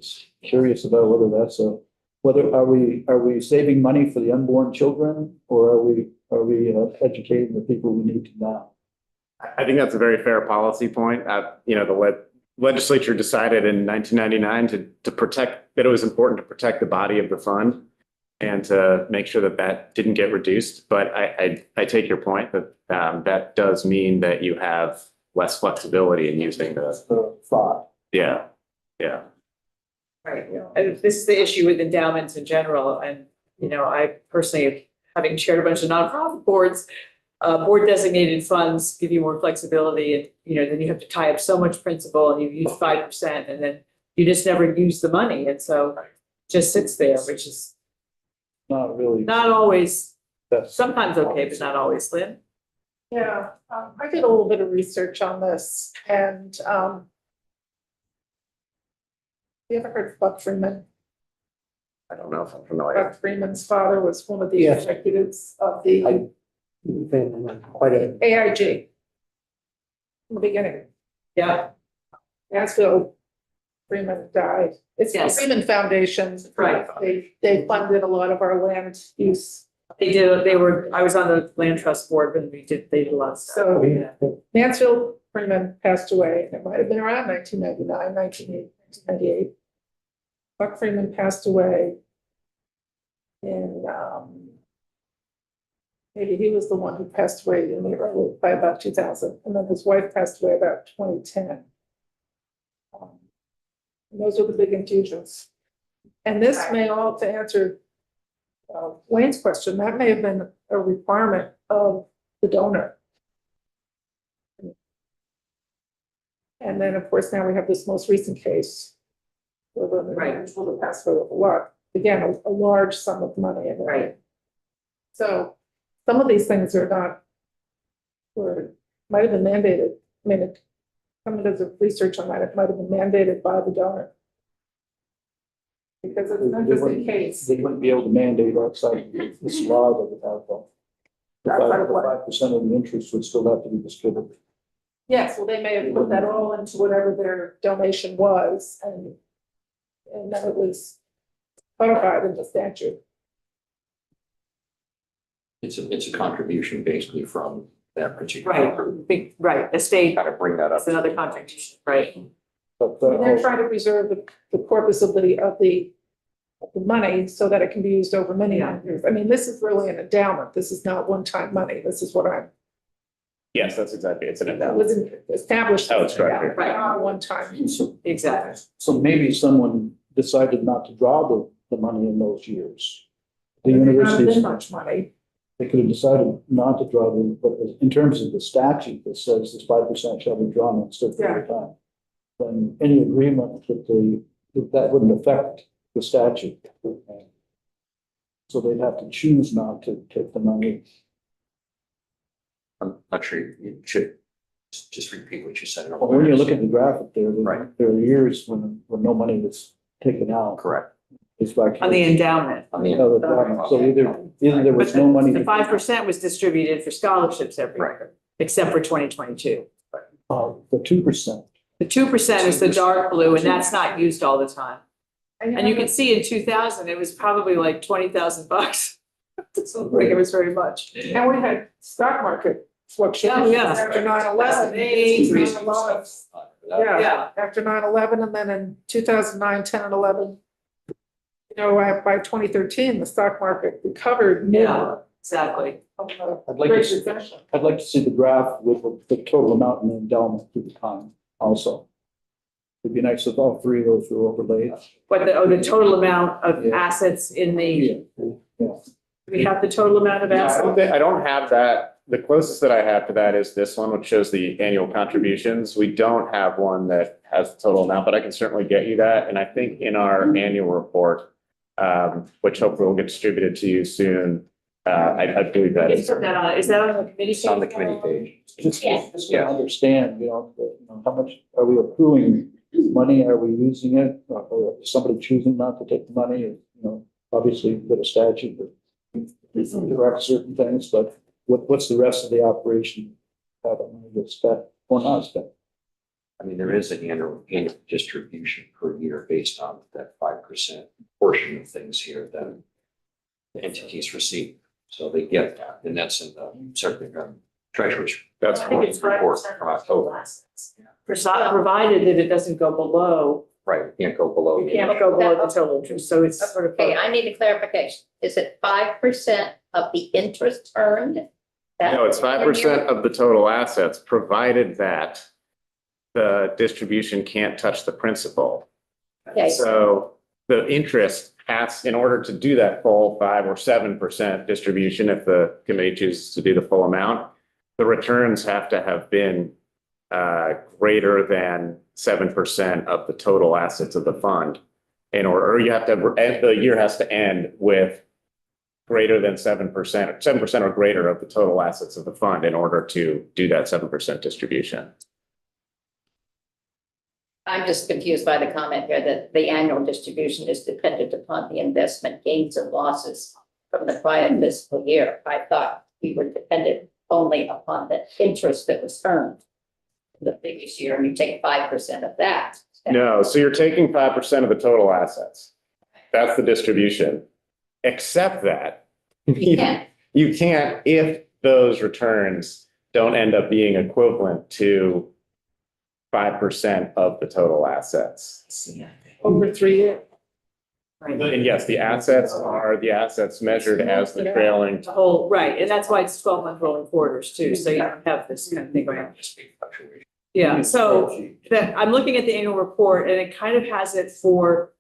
Speaker 7: Just curious about whether are we saving money for the unborn children, or are we educating the people we need to now?
Speaker 8: I think that's a very fair policy point. The legislature decided in 1999 to protect, that it was important to protect the body of the fund and to make sure that didn't get reduced. But I take your point that that does mean that you have less flexibility in using the
Speaker 7: thought.
Speaker 8: Yeah.
Speaker 1: Right, and this is the issue with endowments in general, and, I personally, having chaired a bunch of nonprofit boards, board designated funds give you more flexibility, and, then you have to tie up so much principal, and you use 5%, and then you just never use the money, and so it just sits there, which is
Speaker 7: Not really.
Speaker 1: not always,
Speaker 7: That's
Speaker 1: sometimes okay, but not always, Lynn.
Speaker 5: Yeah, I did a little bit of research on this, and you ever heard of Buck Freeman?
Speaker 8: I don't know if I'm familiar.
Speaker 5: Buck Freeman's father was one of the
Speaker 9: Yes.
Speaker 5: executives of the
Speaker 9: Been quite a,
Speaker 5: AIG in the beginning.
Speaker 1: Yeah,
Speaker 5: Mansfield Freeman died. It's the
Speaker 1: Yes.
Speaker 5: Freeman Foundation.
Speaker 1: Right.
Speaker 5: They funded a lot of our land use.
Speaker 1: I was on the land trust board when they did a lot of stuff.
Speaker 5: So
Speaker 1: Yeah.
Speaker 5: Mansfield Freeman passed away, and it might have been around 1999, 1998. Buck Freeman passed away in, maybe he was the one who passed away in the early, by about 2000, and then his wife passed away about 2010. And those are the big infusions. And this may all, to answer Wayne's question, that may have been a requirement of the donor. And then, of course, now we have this most recent case. Where the individual passed away with a lot, again, a large sum of money. In
Speaker 1: Right.
Speaker 5: So some of these things are not, or might have been mandated. I mean, some of the research on that, it might have been mandated by the donor. Because it's not just a case.
Speaker 7: They wouldn't be able to mandate outside this law that would have the
Speaker 5: Outside of what?
Speaker 7: 5% of the interest would still have to be distributed.
Speaker 5: Yes, well, they may have put that all into whatever their donation was, and then it was codified in the statute.
Speaker 6: It's a contribution basically from that particular.
Speaker 1: Right, right, estate,
Speaker 8: Got to bring that up.
Speaker 1: that's another contribution, right?
Speaker 7: But
Speaker 5: And they're trying to preserve the corpus of the money so that it can be used over many years. I mean, this is really an endowment. This is not one-time money. This is what
Speaker 8: Yes, that's exactly, it's an
Speaker 5: that
Speaker 8: endowment.
Speaker 5: was established.
Speaker 8: How it's structured.
Speaker 5: Right, not a one-time.
Speaker 1: Exactly.
Speaker 7: So maybe someone decided not to draw the money in those years. The
Speaker 5: Not
Speaker 7: universities,
Speaker 5: this much money.
Speaker 7: they could have decided not to draw them, but in terms of the statute that says this 5% shall be drawn at a certain period of time. Then any agreement that wouldn't affect the statute. So they'd have to choose not to take the money.
Speaker 6: I'm not sure you should just repeat what you said.
Speaker 7: But when you look at the graphic there,
Speaker 6: Right.
Speaker 7: there are years when no money was taken out.
Speaker 6: Correct.
Speaker 7: It's back.
Speaker 1: On the endowment.
Speaker 6: I mean,
Speaker 7: So either there was
Speaker 1: But
Speaker 7: no money.
Speaker 1: the 5% was distributed for scholarships every
Speaker 6: Right.
Speaker 1: year, except for 2022.
Speaker 7: The 2%.
Speaker 1: The 2% is the dark blue, and that's not used all the time. And you can see in 2000, it was probably like $20,000. Doesn't look like it was very much.
Speaker 5: And we had stock market fluctuations
Speaker 1: Oh, yeah.
Speaker 5: after 9/11. Yeah, after 9/11, and then in 2009, 10, and 11. You know, by 2013, the stock market recovered
Speaker 1: Yeah.
Speaker 5: more.
Speaker 1: Exactly.
Speaker 5: From the
Speaker 7: I'd like
Speaker 5: Great
Speaker 7: to,
Speaker 5: Recession.
Speaker 7: I'd like to see the graph with the total amount in the endowment through the time also. It'd be nice if all three of those were overlaid.
Speaker 1: But the total amount of
Speaker 7: Yeah.
Speaker 1: assets in the,
Speaker 7: Yeah.
Speaker 1: we have the total amount of assets.
Speaker 8: I don't have that. The closest that I have to that is this one, which shows the annual contributions. We don't have one that has the total amount, but I can certainly get you that. And I think in our annual report, which hopefully will get distributed to you soon, I believe that
Speaker 1: Is
Speaker 8: is.
Speaker 1: that on the committee?
Speaker 6: It's on the committee page.
Speaker 7: Just
Speaker 11: Yeah.
Speaker 7: to understand, how much are we accruing money? Are we using it? Or is somebody choosing not to take the money? Obviously, with a statute that directs certain things, but what's the rest of the operation? How the money gets spent or not spent?
Speaker 6: I mean, there is an annual distribution per year based on that 5% portion of things here that the entities receive. So they get that, and that's in the certainly treasurer's.
Speaker 8: That's
Speaker 1: I think it's
Speaker 6: report
Speaker 1: 5%
Speaker 6: from
Speaker 1: of total
Speaker 6: October.
Speaker 1: assets. Provided that it doesn't go below,
Speaker 6: Right, you can't go below.
Speaker 1: you can't go below the total interest, so it's sort of.
Speaker 11: Okay, I need a clarification. Is it 5% of the interest earned?
Speaker 8: No, it's 5% of the total assets, provided that the distribution can't touch the principal.
Speaker 11: Okay,
Speaker 8: So the interest has, in order to do that full 5 or 7% distribution, if the committee chooses to do the full amount, the returns have to have been greater than 7% of the total assets of the fund. Or you have to, the year has to end with greater than 7% or greater of the total assets of the fund in order to do that 7% distribution.
Speaker 11: I'm just confused by the comment here that the annual distribution is dependent upon the investment gains and losses from the prior fiscal year. I thought we were dependent only upon the interest that was earned the previous year, and you take 5% of that.
Speaker 8: No, so you're taking 5% of the total assets. That's the distribution. Except that
Speaker 11: You can't.
Speaker 8: you can't if those returns don't end up being equivalent to 5% of the total assets.
Speaker 5: Over 3 years.
Speaker 1: Right.
Speaker 8: And yes, the assets are the assets measured as the trailing.
Speaker 1: The whole, right, and that's why it's 12-month rolling quarters too, so you don't have this kind of thing going on. Yeah, so that, I'm looking at the annual report and it kind of has it for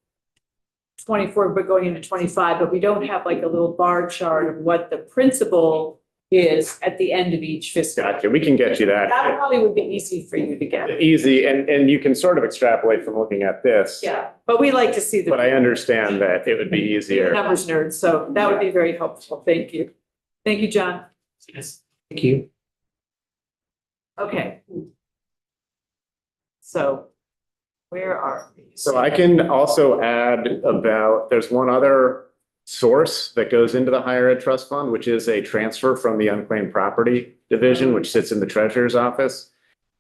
Speaker 1: 24, but going into 25, but we don't have like a little bar chart of what the principal is at the end of each fiscal.
Speaker 8: Gotcha, we can get you
Speaker 1: That
Speaker 8: that.
Speaker 1: probably would be easy for you to get.
Speaker 8: Easy, and you can sort of extrapolate from looking at this.
Speaker 1: Yeah, but we like to see the.
Speaker 8: But I understand that it would be easier.
Speaker 1: Numbers nerds, so that would be very helpful. Thank you. Thank you, John.
Speaker 10: Thank you.
Speaker 1: Okay. So where are we?
Speaker 8: So I can also add about, there's one other source that goes into the higher ed trust fund, which is a transfer from the unclaimed property division, which sits in the treasurer's office.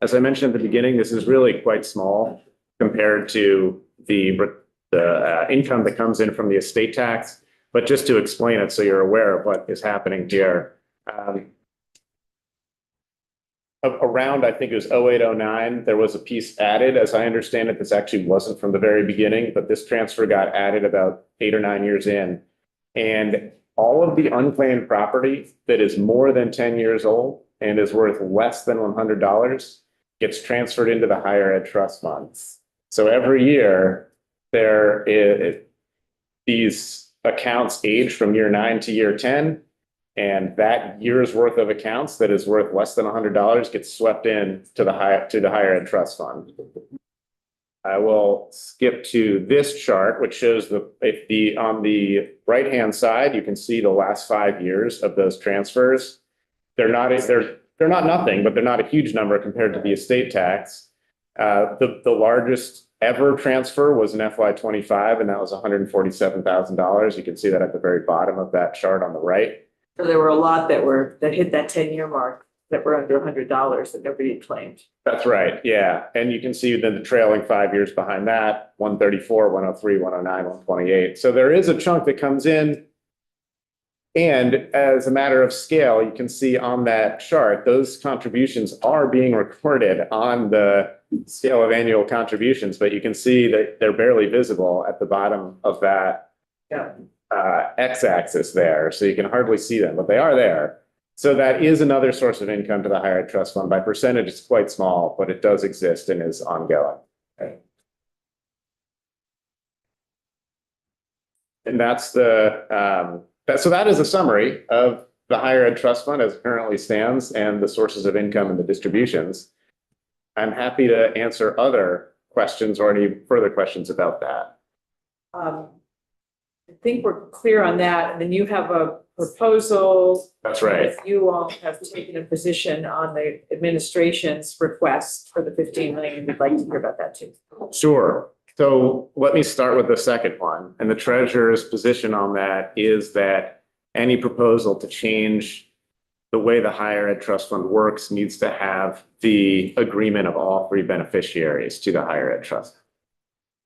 Speaker 8: As I mentioned at the beginning, this is really quite small compared to the income that comes in from the estate tax. But just to explain it so you're aware of what is happening here. Around, I think it was 0809, there was a piece added. As I understand it, this actually wasn't from the very beginning, but this transfer got added about 8 or 9 years in. And all of the unclaimed property that is more than 10 years old and is worth less than $100 gets transferred into the higher ed trust funds. So every year these accounts age from year 9 to year 10. And that year's worth of accounts that is worth less than $100 gets swept in to the higher ed trust fund. I will skip to this chart, which shows on the right-hand side, you can see the last 5 years of those transfers. They're not nothing, but they're not a huge number compared to the estate tax. The largest ever transfer was in FY25, and that was $147,000. You can see that at the very bottom of that chart on the right.
Speaker 1: So there were a lot that hit that 10-year mark that were under $100 that nobody had claimed.
Speaker 8: That's right, yeah. And you can see then the trailing 5 years behind that, 134, 103, 109, 128. So there is a chunk that comes in. And as a matter of scale, you can see on that chart, those contributions are being recorded on the scale of annual contributions, but you can see that they're barely visible at the bottom of that x-axis there. So you can hardly see them, but they are there. So that is another source of income to the higher ed trust fund. By percentage, it's quite small, but it does exist and is ongoing. Okay. And that's so that is a summary of the higher ed trust fund as it currently stands and the sources of income and the distributions. I'm happy to answer other questions or any further questions about that.
Speaker 1: I think we're clear on that. And then you have a proposal.
Speaker 8: That's right.
Speaker 1: If you all have taken a position on the administration's request for the 15 million, we'd like to hear about that too.
Speaker 8: Sure. So let me start with the second one. And the treasurer's position on that is that any proposal to change the way the higher ed trust fund works needs to have the agreement of all 3 beneficiaries to the higher ed trust.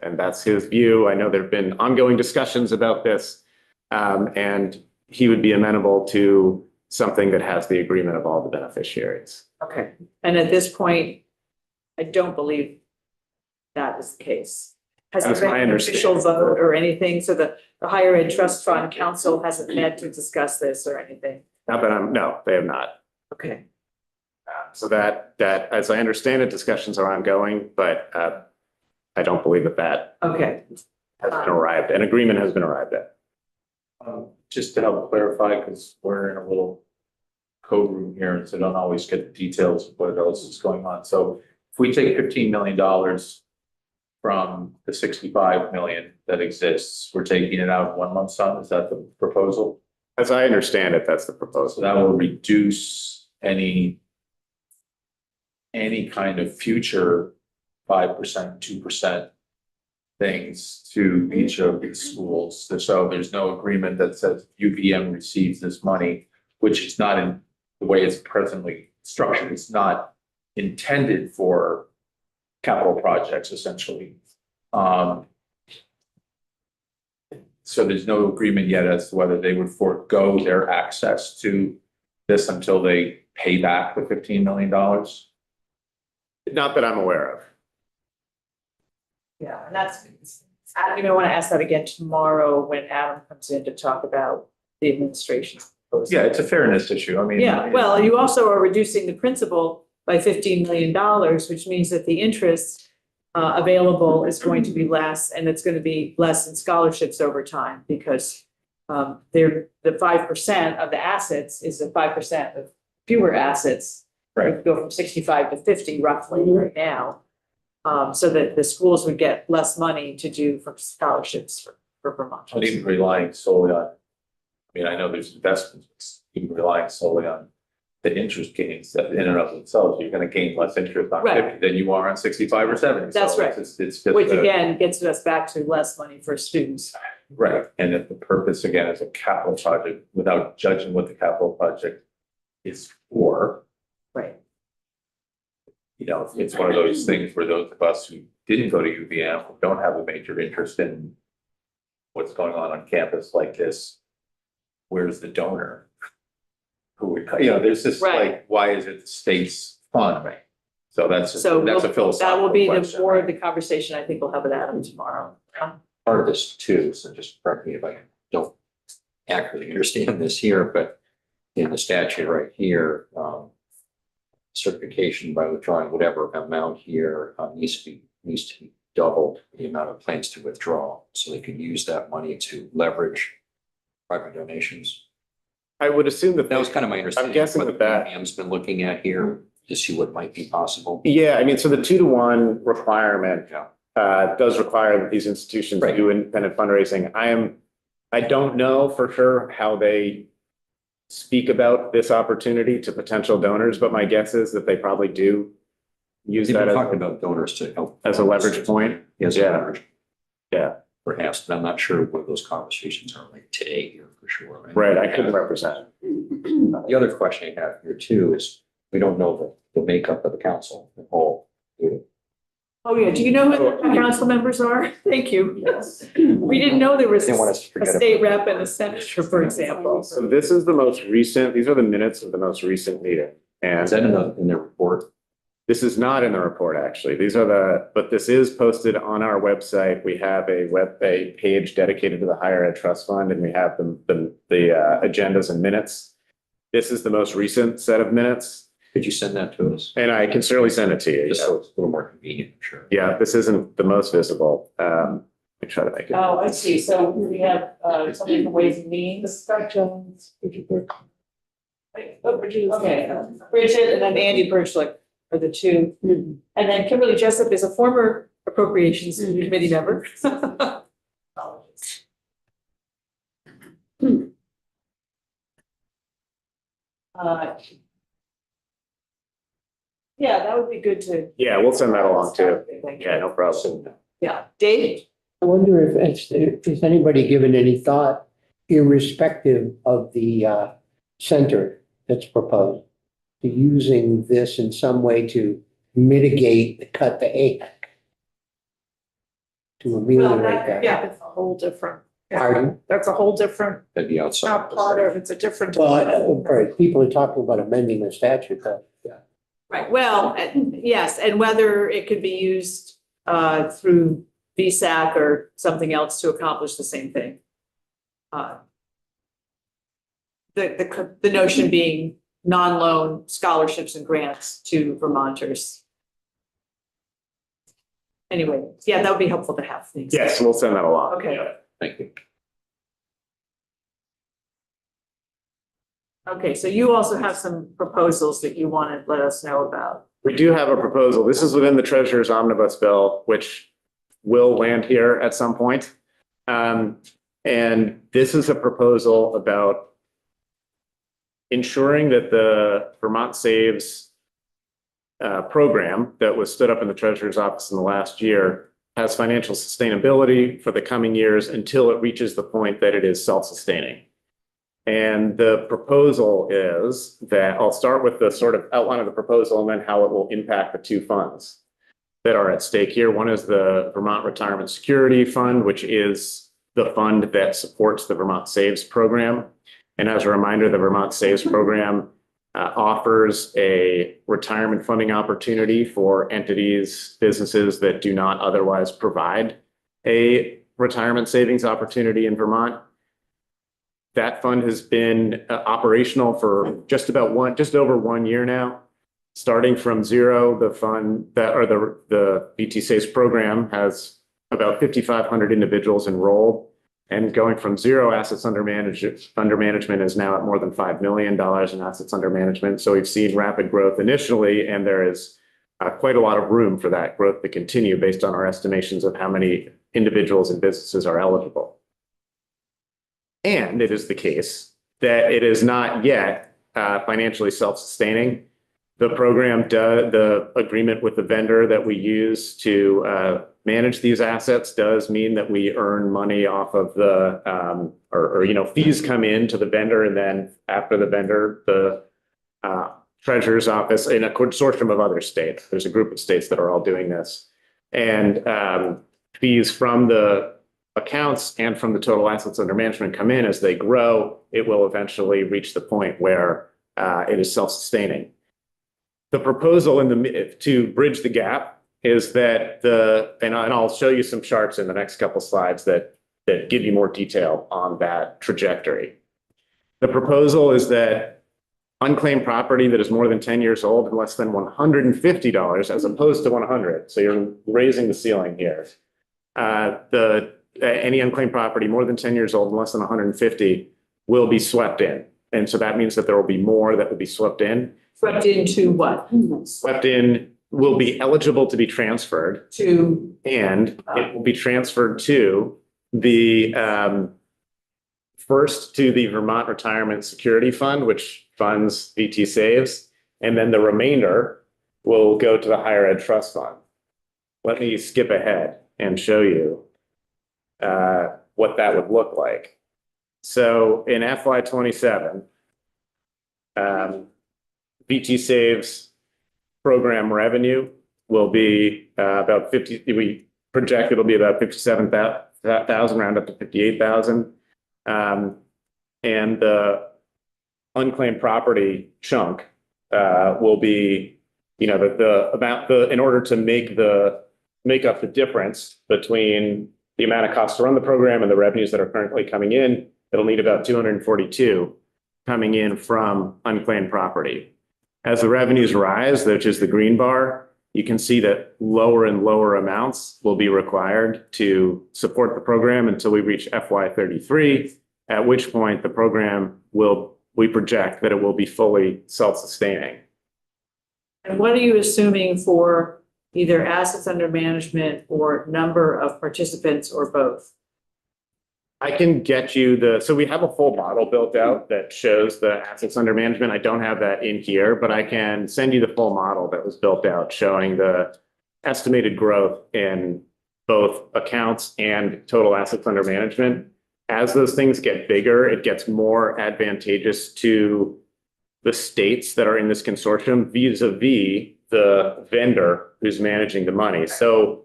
Speaker 8: And that's his view. I know there've been ongoing discussions about this, and he would be amenable to something that has the agreement of all the beneficiaries.
Speaker 1: Okay. And at this point, I don't believe that is the case. Has
Speaker 8: That's
Speaker 1: there
Speaker 8: my
Speaker 1: been an official
Speaker 8: understanding.
Speaker 1: vote or anything? So the higher ed trust fund council hasn't met to discuss this or anything?
Speaker 8: Not that no, they have not.
Speaker 1: Okay.
Speaker 8: So that, as I understand it, discussions are ongoing, but I don't believe that
Speaker 1: Okay.
Speaker 8: has been arrived, an agreement has been arrived at.
Speaker 3: Just to help clarify, because we're in a little code room here, and so don't always get the details of what else is going on. So if we take $15 million from the 65 million that exists, we're taking it out in 1 lump sum. Is that the proposal?
Speaker 8: As I understand it, that's the
Speaker 3: So
Speaker 8: proposal.
Speaker 3: that will reduce any kind of future 5%, 2% things to each of these schools. So there's no agreement that says UVM receives this money, which is not in the way it's presently structured. It's not intended for capital projects, essentially. So there's no agreement yet as to whether they would forego their access to this until they pay back the $15 million.
Speaker 8: Not that I'm aware of.
Speaker 1: Yeah, and that's, I even want to ask that again tomorrow when Adam comes in to talk about the administration. proposal.
Speaker 3: Yeah, it's a fairness issue. I mean.
Speaker 1: Yeah, well, you also are reducing the principal by $15 million, which means that the interest available is going to be less, and it's going to be less in scholarships over time because the 5% of the assets is the 5% of fewer assets.
Speaker 3: Right.
Speaker 1: Go from 65 to 50 roughly right now. So that the schools would get less money to do for scholarships for Vermont.
Speaker 3: Not even relying solely on, I mean, I know there's investments, but even relying solely on the interest gains that in and of themselves, you're gonna gain less interest on
Speaker 1: Right.
Speaker 3: 50 than you are on 65 or 70.
Speaker 1: That's
Speaker 3: So
Speaker 1: right.
Speaker 3: It's just.
Speaker 1: Which again gets us back to less money for students.
Speaker 3: Right, and if the purpose again is a capital project, without judging what the capital project is for,
Speaker 1: Right.
Speaker 3: you know, it's one of those things where those of us who didn't go to UVM, who don't have a major interest in what's going on campus like this, where's the donor? Who would, you know, there's this
Speaker 1: Right.
Speaker 3: like, why is it the state's fund?
Speaker 1: Right.
Speaker 3: So that's
Speaker 1: So
Speaker 3: a
Speaker 1: that
Speaker 3: philosophical
Speaker 1: will be the
Speaker 3: question,
Speaker 1: more of
Speaker 3: right?
Speaker 1: the conversation I think we'll have with Adam tomorrow.
Speaker 6: Part of this too, so just correct me if I don't accurately understand this here, but in the statute right here, certification by withdrawing whatever amount here needs to be doubled the amount of plans to withdraw, so they can use that money to leverage private donations.
Speaker 8: I would assume that
Speaker 6: That was kind of my understanding.
Speaker 8: guessing
Speaker 6: what
Speaker 8: that that-
Speaker 6: UVM's been looking at here to see what might be possible.
Speaker 8: Yeah, I mean, so the 2-to-1 requirement
Speaker 6: Yeah.
Speaker 8: does require that these institutions
Speaker 6: Right.
Speaker 8: do independent fundraising. I don't know for sure how they speak about this opportunity to potential donors, but my guess is that they probably do use
Speaker 6: They've
Speaker 8: that
Speaker 6: been
Speaker 8: as,
Speaker 6: talking about donors to help.
Speaker 8: as a leverage point.
Speaker 6: Yes,
Speaker 8: Yeah.
Speaker 6: leverage.
Speaker 8: Yeah.
Speaker 6: Perhaps, but I'm not sure what those conversations are like today here for sure.
Speaker 8: Right, I couldn't represent.
Speaker 6: The other question I have here too is, we don't know the makeup of the council, the whole.
Speaker 1: Oh, yeah. Do you know who the council members are? Thank you. Yes. We didn't know there was
Speaker 6: Didn't want us to
Speaker 1: a
Speaker 6: forget
Speaker 1: state
Speaker 6: about
Speaker 1: rep and a senator, for example.
Speaker 8: So this is the most recent, these are the minutes of the most recent meeting. And
Speaker 6: Is that in the report?
Speaker 8: this is not in the report, actually. These are but this is posted on our website. We have a page dedicated to the Higher Ed Trust Fund, and we have the agendas and minutes. This is the most recent set of minutes,
Speaker 6: Could you send that to us?
Speaker 8: and I can certainly send it to you.
Speaker 6: Just so it's a little more convenient, I'm sure.
Speaker 8: Yeah, this isn't the most visible. I try to make it.
Speaker 1: Oh, I see. So we have something from Ways and Means. Scott Jones. Okay, Bridget and then Andy Birchlick are the two. And then Kimberly Jessup is a former Appropriations Committee member. Yeah, that would be good to.
Speaker 8: Yeah, we'll send that along too.
Speaker 1: Thank you.
Speaker 8: Yeah, no problem.
Speaker 1: Yeah, Dave?
Speaker 9: I wonder if anybody given any thought, irrespective of the center that's proposed, to using this in some way to mitigate the cut to AHEC? To ameliorate that?
Speaker 5: Yeah, it's a whole different.
Speaker 9: Pardon?
Speaker 5: That's a whole different,
Speaker 6: That'd be outside.
Speaker 5: not part of, it's a different.
Speaker 9: Well, all right, people are talking about amending the statute, but
Speaker 1: Right, well, yes, and whether it could be used through VSAC or something else to accomplish the same thing. The notion being non-loan scholarships and grants to Vermonters. Anyway, yeah, that would be helpful to have things.
Speaker 8: Yes, we'll send that along.
Speaker 1: Okay.
Speaker 6: Thank you.
Speaker 1: Okay, so you also have some proposals that you want to let us know about.
Speaker 8: We do have a proposal. This is within the treasurer's omnibus bill, which will land here at some point. And this is a proposal about ensuring that the Vermont Saves program that was stood up in the treasurer's office in the last year has financial sustainability for the coming years until it reaches the point that it is self-sustaining. And the proposal is that I'll start with the sort of outline of the proposal and then how it will impact the two funds that are at stake here. One is the Vermont Retirement Security Fund, which is the fund that supports the Vermont Saves program. And as a reminder, the Vermont Saves program offers a retirement funding opportunity for entities, businesses that do not otherwise provide a retirement savings opportunity in Vermont. That fund has been operational for just over 1 year now. Starting from zero, the fund the BT Saves program has about 5,500 individuals enrolled. And going from zero assets under management is now at more than $5 million in assets under management. So we've seen rapid growth initially, and there is quite a lot of room for that growth to continue based on our estimations of how many individuals and businesses are eligible. And it is the case that it is not yet financially self-sustaining. The the agreement with the vendor that we use to manage these assets does mean that we earn money off of fees come in to the vendor, and then after the vendor, the treasurer's office in a consortium of other states. There's a group of states that are all doing this, and fees from the accounts and from the total assets under management come in. As they grow, it will eventually reach the point where it is self-sustaining. The proposal to bridge the gap is that and I'll show you some charts in the next couple slides that give you more detail on that trajectory. The proposal is that unclaimed property that is more than 10 years old and less than $150 as opposed to 100. So you're raising the ceiling here. Any unclaimed property more than 10 years old and less than 150 will be swept in. And so that means that there will be more that will be swept in.
Speaker 1: Swept into what?
Speaker 8: Swept in will be eligible to be transferred
Speaker 1: To,
Speaker 8: and it will be transferred to the first to the Vermont Retirement Security Fund, which funds VT Saves, and then the remainder will go to the Higher Ed Trust Fund. Let me skip ahead and show you what that would look like. So in FY27, VT Saves program revenue will be about 50, we project it'll be about 57,000, round up to 58,000. And the unclaimed property chunk will be, the amount, in order to make up the difference between the amount of cost to run the program and the revenues that are currently coming in, it'll need about 242 coming in from unclaimed property. As the revenues rise, which is the green bar, you can see that lower and lower amounts will be required to support the program until we reach FY33, at which point the program we project that it will be fully self-sustaining.
Speaker 1: and what are you assuming for either assets under management or number of participants or both?
Speaker 8: I can get you so we have a full model built out that shows the assets under management. I don't have that in here, but I can send you the full model that was built out showing the estimated growth in both accounts and total assets under management. As those things get bigger, it gets more advantageous to the states that are in this consortium vis-a-vis the vendor who's managing the money. So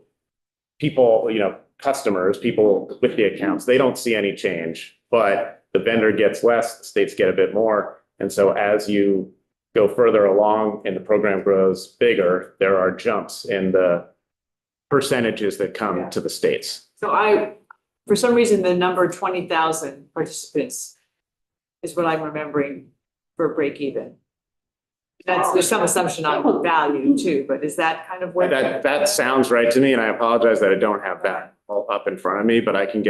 Speaker 8: people, customers, people with the accounts, they don't see any change, but the vendor gets less, the states get a bit more. And so as you go further along and the program grows bigger, there are jumps in the percentages that come to the states.
Speaker 1: So for some reason, the number 20,000 participants is what I'm remembering for break even. There's some assumption on value too, but is that kind of what?
Speaker 8: That sounds right to me, and I apologize that I don't have that all up in front of me, but I can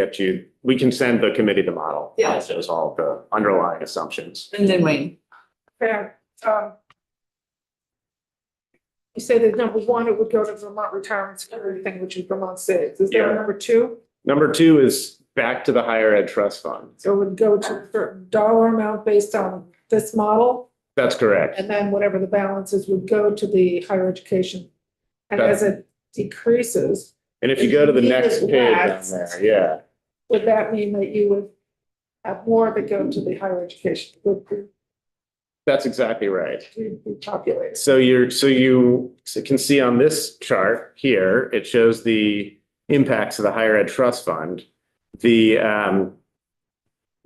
Speaker 8: we can send the committee the model.
Speaker 1: Yeah.
Speaker 8: That shows all the underlying assumptions.
Speaker 1: And then Wayne.
Speaker 5: Fair. You say that number one, it would go to Vermont Retirement Security thing, which is Vermont Saves. Is there a number two?
Speaker 8: Number two is back to the Higher Ed Trust Fund.
Speaker 5: So it would go to a certain dollar amount based on this model?
Speaker 8: That's correct.
Speaker 5: And then whatever the balance is would go to the higher education. And as it decreases.
Speaker 8: And if you go to the next page on there,
Speaker 5: would that mean that you would have more that go to the higher education?
Speaker 8: that's exactly right.
Speaker 5: We calculate.
Speaker 8: So you can see on this chart here, it shows the impacts of the Higher Ed Trust Fund. The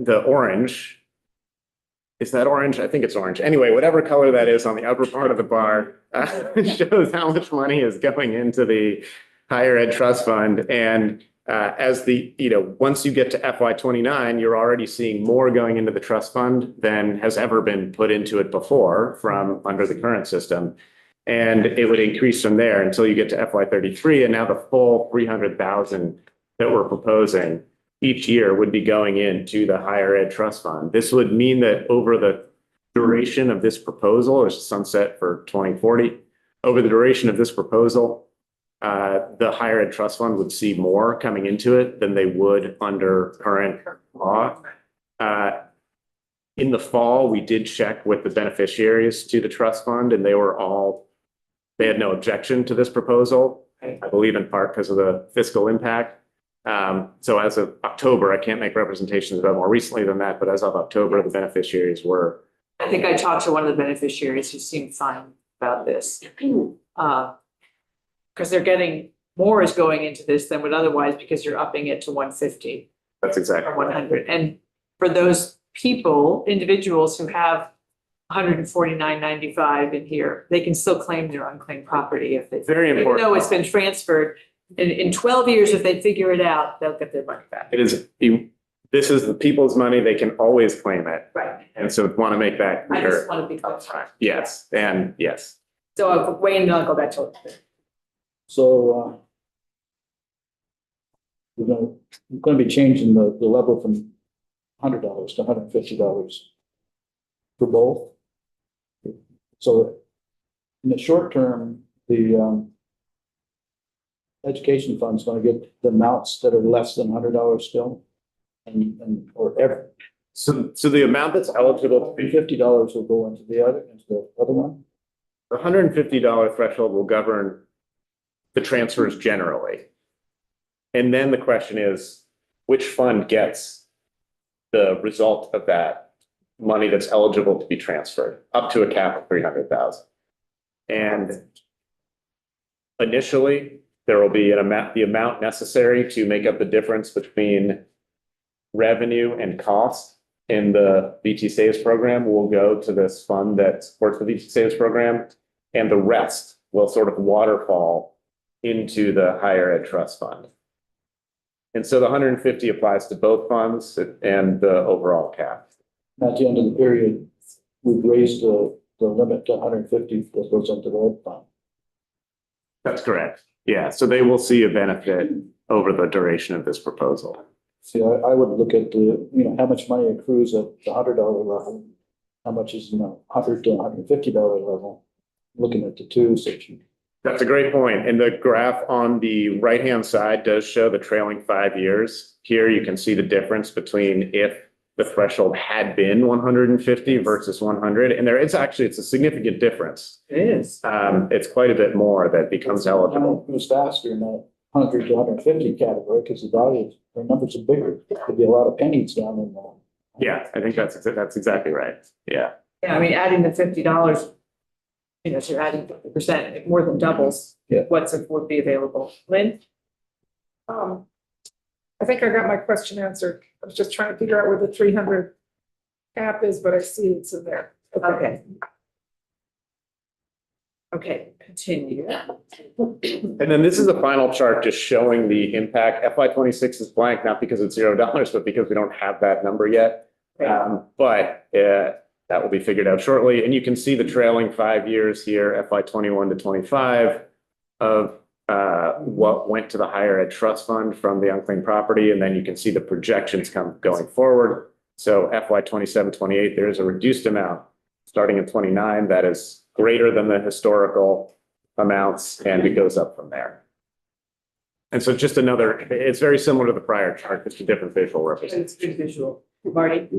Speaker 8: orange is that orange? I think it's orange. Anyway, whatever color that is on the upper part of the bar shows how much money is going into the higher ed trust fund. And as once you get to FY 29, you're already seeing more going into the trust fund than has ever been put into it before from under the current system. And it would increase from there until you get to FY 33. And now the full 300,000 that we're proposing each year would be going into the higher ed trust fund. This would mean that over the duration of this proposal, or sunset for 2040, over the duration of this proposal, the higher ed trust fund would see more coming into it than they would under current law. In the fall, we did check with the beneficiaries to the trust fund, and they had no objection to this proposal. I believe in part because of the fiscal impact. So as of October, I can't make representations about more recently than that, but as of October, the beneficiaries were.
Speaker 1: I think I talked to one of the beneficiaries who seemed fine about this. Because they're getting more is going into this than would otherwise, because you're upping it to 150
Speaker 8: That's exactly
Speaker 1: or 100. And for those people, individuals who have 149.95 in here, they can still claim their unclaimed property if they.
Speaker 8: Very
Speaker 1: Even
Speaker 8: important.
Speaker 1: though it's been transferred, in 12 years, if they figure it out, they'll get their money back.
Speaker 8: It is, this is the people's money. They can always claim it.
Speaker 1: Right.
Speaker 8: And so want to make that
Speaker 1: I
Speaker 8: clear.
Speaker 1: just want to be upfront.
Speaker 8: Yes, and yes.
Speaker 1: So Wayne, I'll go back to it.
Speaker 7: So, we're gonna be changing the level from $100 to $150 for both. So in the short term, the education fund's gonna get the amounts that are less than $100 still, or ever.
Speaker 8: So the amount that's eligible to be
Speaker 7: $50 will go into the other one.
Speaker 8: the $150 threshold will govern the transfers generally. And then the question is, which fund gets the result of that money that's eligible to be transferred up to a cap of 300,000? And initially, there will be the amount necessary to make up the difference between revenue and cost in the VT Saves program will go to this fund that supports the VT Saves program, and the rest will sort of waterfall into the higher ed trust fund. And so the 150 applies to both funds and the overall cap.
Speaker 7: At the end of the period, we've raised the limit to 150 that goes into the ed fund.
Speaker 8: That's correct. Yeah, so they will see a benefit over the duration of this proposal.
Speaker 7: See, I would look at how much money accrues at the $100 level, how much is, $100 to $150 level, looking at the two section.
Speaker 8: That's a great point. And the graph on the right-hand side does show the trailing 5 years. Here you can see the difference between if the threshold had been 150 versus 100. And it's a significant difference.
Speaker 1: It is.
Speaker 8: It's quite a bit more that becomes eligible.
Speaker 7: It goes faster in that 100 to 150 category because the numbers are bigger. There'd be a lot of pennies down in there.
Speaker 8: Yeah, I think that's exactly right. Yeah.
Speaker 1: Yeah, I mean, adding the $50, so you're adding 50%, it more than doubles.
Speaker 7: Yeah.
Speaker 1: Would be available. Lynn?
Speaker 5: I think I got my question answered. I was just trying to figure out where the 300 cap is, but I see it's in there.
Speaker 1: Okay. Okay, continue.
Speaker 8: And then this is a final chart just showing the impact. FY 26 is blank, not because it's $0, but because we don't have that number yet. But that will be figured out shortly. And you can see the trailing 5 years here, FY 21 to 25 of what went to the higher ed trust fund from the unclaimed property. And then you can see the projections going forward. So FY 27, 28, there is a reduced amount starting in 29 that is greater than the historical amounts, and it goes up from there. And so it's very similar to the prior chart, just a different visual representation.
Speaker 1: It's good visual. Marty?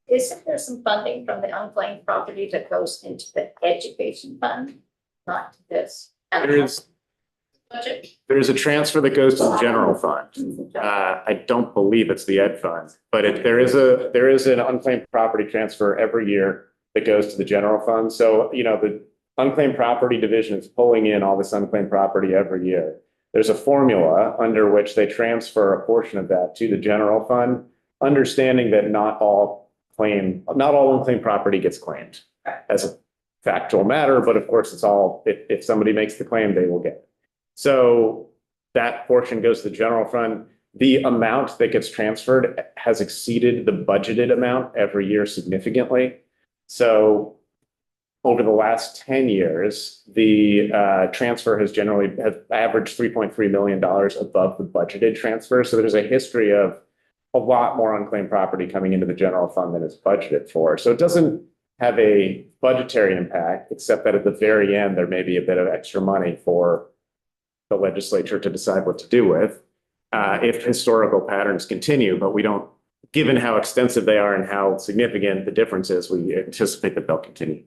Speaker 11: Isn't there some funding from the unclaimed property that goes into the education fund, not to this? Budget?
Speaker 8: There's a transfer that goes to the general fund. I don't believe it's the ed fund, but there is an unclaimed property transfer every year that goes to the general fund. So, the unclaimed property division is pulling in all this unclaimed property every year. There's a formula under which they transfer a portion of that to the general fund, understanding that not all claim, not all unclaimed property gets claimed as a factual matter, but of course it's all, if somebody makes the claim, they will get it. So that portion goes to the general fund. The amount that gets transferred has exceeded the budgeted amount every year significantly. So over the last 10 years, the transfer has averaged $3.3 million above the budgeted transfer. So there's a history of a lot more unclaimed property coming into the general fund than is budgeted for. So it doesn't have a budgetary impact, except that at the very end, there may be a bit of extra money for the legislature to decide what to do with if historical patterns continue. But we don't, given how extensive they are and how significant the difference is, we anticipate that they'll continue.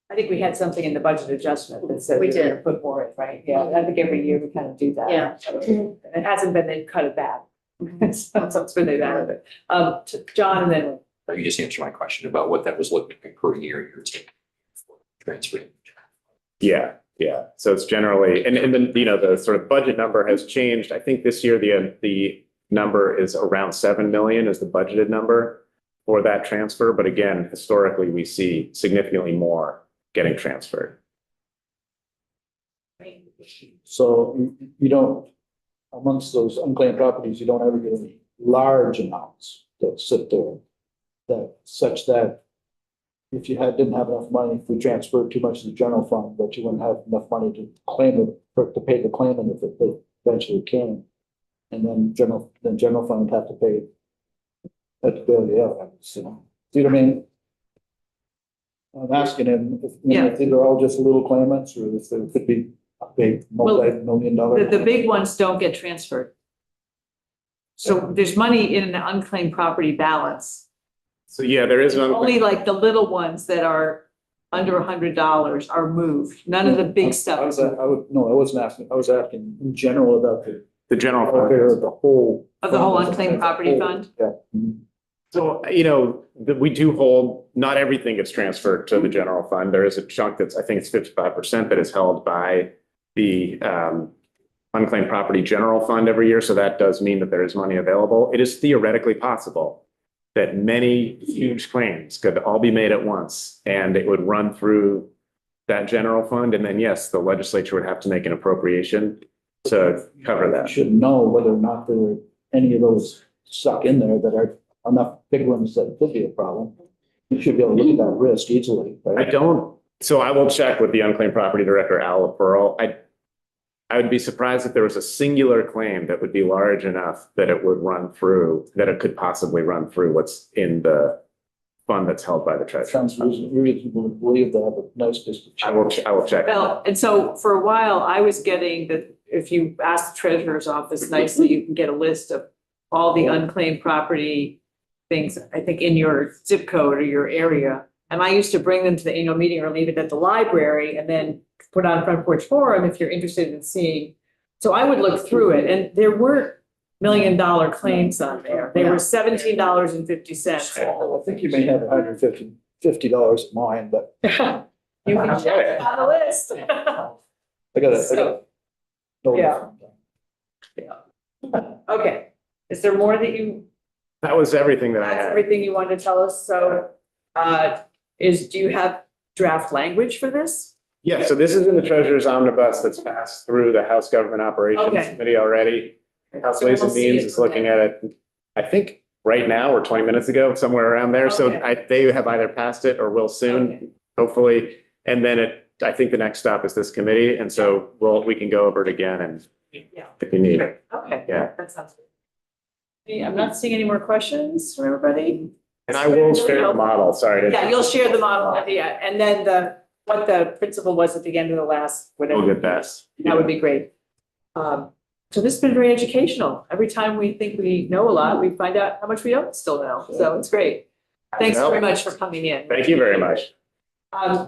Speaker 1: I think we had something in the budget adjustment that said
Speaker 11: We
Speaker 1: we were gonna
Speaker 11: did.
Speaker 1: put more in, right? Yeah, I think every year we kind of do that.
Speaker 11: Yeah.
Speaker 1: And it hasn't been, they've cut it back. So it's been they've added it. John, and then,
Speaker 6: You just answered my question about what that was looking like per year you're taking for transferring.
Speaker 8: Yeah, yeah. So it's generally, and then, the sort of budget number has changed. I think this year, the number is around 7 million is the budgeted number for that transfer. But again, historically, we see significantly more getting transferred.
Speaker 7: So you don't, amongst those unclaimed properties, you don't ever get any large amounts that sit there. That such that if you didn't have enough money, if we transferred too much to the general fund, that you wouldn't have enough money to claim it, or to pay the claimant if it eventually came. And then general fund would have to pay. That to bail you out, see what I mean? I'm asking him if they're all just little claimants, or if there could be a big multi-million dollar.
Speaker 1: the big ones don't get transferred. So there's money in an unclaimed property balance.
Speaker 8: So yeah, there is an
Speaker 1: Only like the little ones that are under $100 are moved. None of the big stuff.
Speaker 7: I wasn't asking. I was asking in general about
Speaker 8: the general fund.
Speaker 7: welfare of the whole.
Speaker 1: Of the whole unclaimed property fund?
Speaker 7: Yeah.
Speaker 8: So, we do hold, not everything gets transferred to the general fund. There is a chunk I think it's 55% that is held by the unclaimed property general fund every year. So that does mean that there is money available. It is theoretically possible that many huge claims could all be made at once and it would run through that general fund. And then, yes, the legislature would have to make an appropriation to cover that.
Speaker 7: You should know whether or not there were any of those stuck in there that are enough big ones that could be a problem. You should be able to look at that risk easily, right?
Speaker 8: So I will check with the unclaimed property director, Al Pearl. I would be surprised if there was a singular claim that would be large enough that it would run through, that it could possibly run through what's in the fund that's held by the treasurer.
Speaker 7: Sounds reasonable to believe they have a nice district.
Speaker 8: I will check.
Speaker 1: Well, and so for a while, I was getting that if you ask the treasurer's office nicely, you can get a list of all the unclaimed property things, I think, in your zip code or your area. And I used to bring them to the annual meeting or leave it at the library and then put on Front Porch Forum if you're interested in seeing. So I would look through it, and there weren't $1 million claims on there. They were $17.50.
Speaker 7: I think you may have $150 in mind, but
Speaker 1: You can check it on the list.
Speaker 7: I gotta.
Speaker 1: Yeah. Okay, is there more that you,
Speaker 8: That was everything that I
Speaker 1: that's
Speaker 8: had.
Speaker 1: everything you wanted to tell us? So, do you have draft language for this?
Speaker 8: Yeah, so this is in the treasurer's omnibus that's passed through the House Government Operations
Speaker 1: Okay.
Speaker 8: Committee already. House
Speaker 1: So
Speaker 8: Ways
Speaker 1: we'll
Speaker 8: and
Speaker 1: see
Speaker 8: Means
Speaker 1: it
Speaker 8: is looking at it, I think, right now or 20 minutes ago, somewhere around there. So
Speaker 1: Okay.
Speaker 8: they have either passed it or will soon,
Speaker 1: Okay.
Speaker 8: hopefully. And then I think the next stop is this committee. And so we can go over it again and
Speaker 1: Yeah.
Speaker 8: if you need.
Speaker 1: Okay.
Speaker 8: Yeah.
Speaker 1: That sounds good. Yeah, I'm not seeing any more questions from everybody.
Speaker 8: And I will share the model, sorry.
Speaker 1: Yeah, you'll share the model, yeah, and then what the principle was at the end of the last,
Speaker 8: We'll
Speaker 1: whatever.
Speaker 8: get that.
Speaker 1: That would be great. So this has been very educational. Every time we think we know a lot, we find out how much we don't still know. So it's great. Thanks very much for coming in.
Speaker 8: Thank you very much.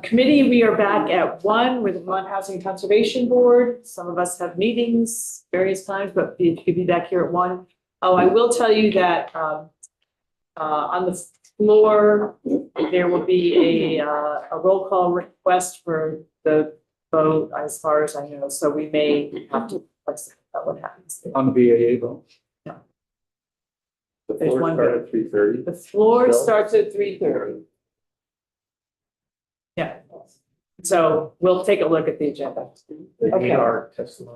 Speaker 1: Committee, we are back at 1 with the Vermont Housing Conservation Board. Some of us have meetings various times, but you could be back here at 1. Oh, I will tell you that on the floor, there will be a roll call request for the vote as far as I know. So we may have to flex about what happens.
Speaker 7: On VAA though.
Speaker 3: The
Speaker 1: There's
Speaker 3: floor
Speaker 1: one
Speaker 3: started at 3:30.
Speaker 1: The floor
Speaker 3: Bill?
Speaker 1: starts at 3:30. Yeah. So we'll take a look at the agenda.
Speaker 3: They need
Speaker 1: Okay.
Speaker 3: our testimony.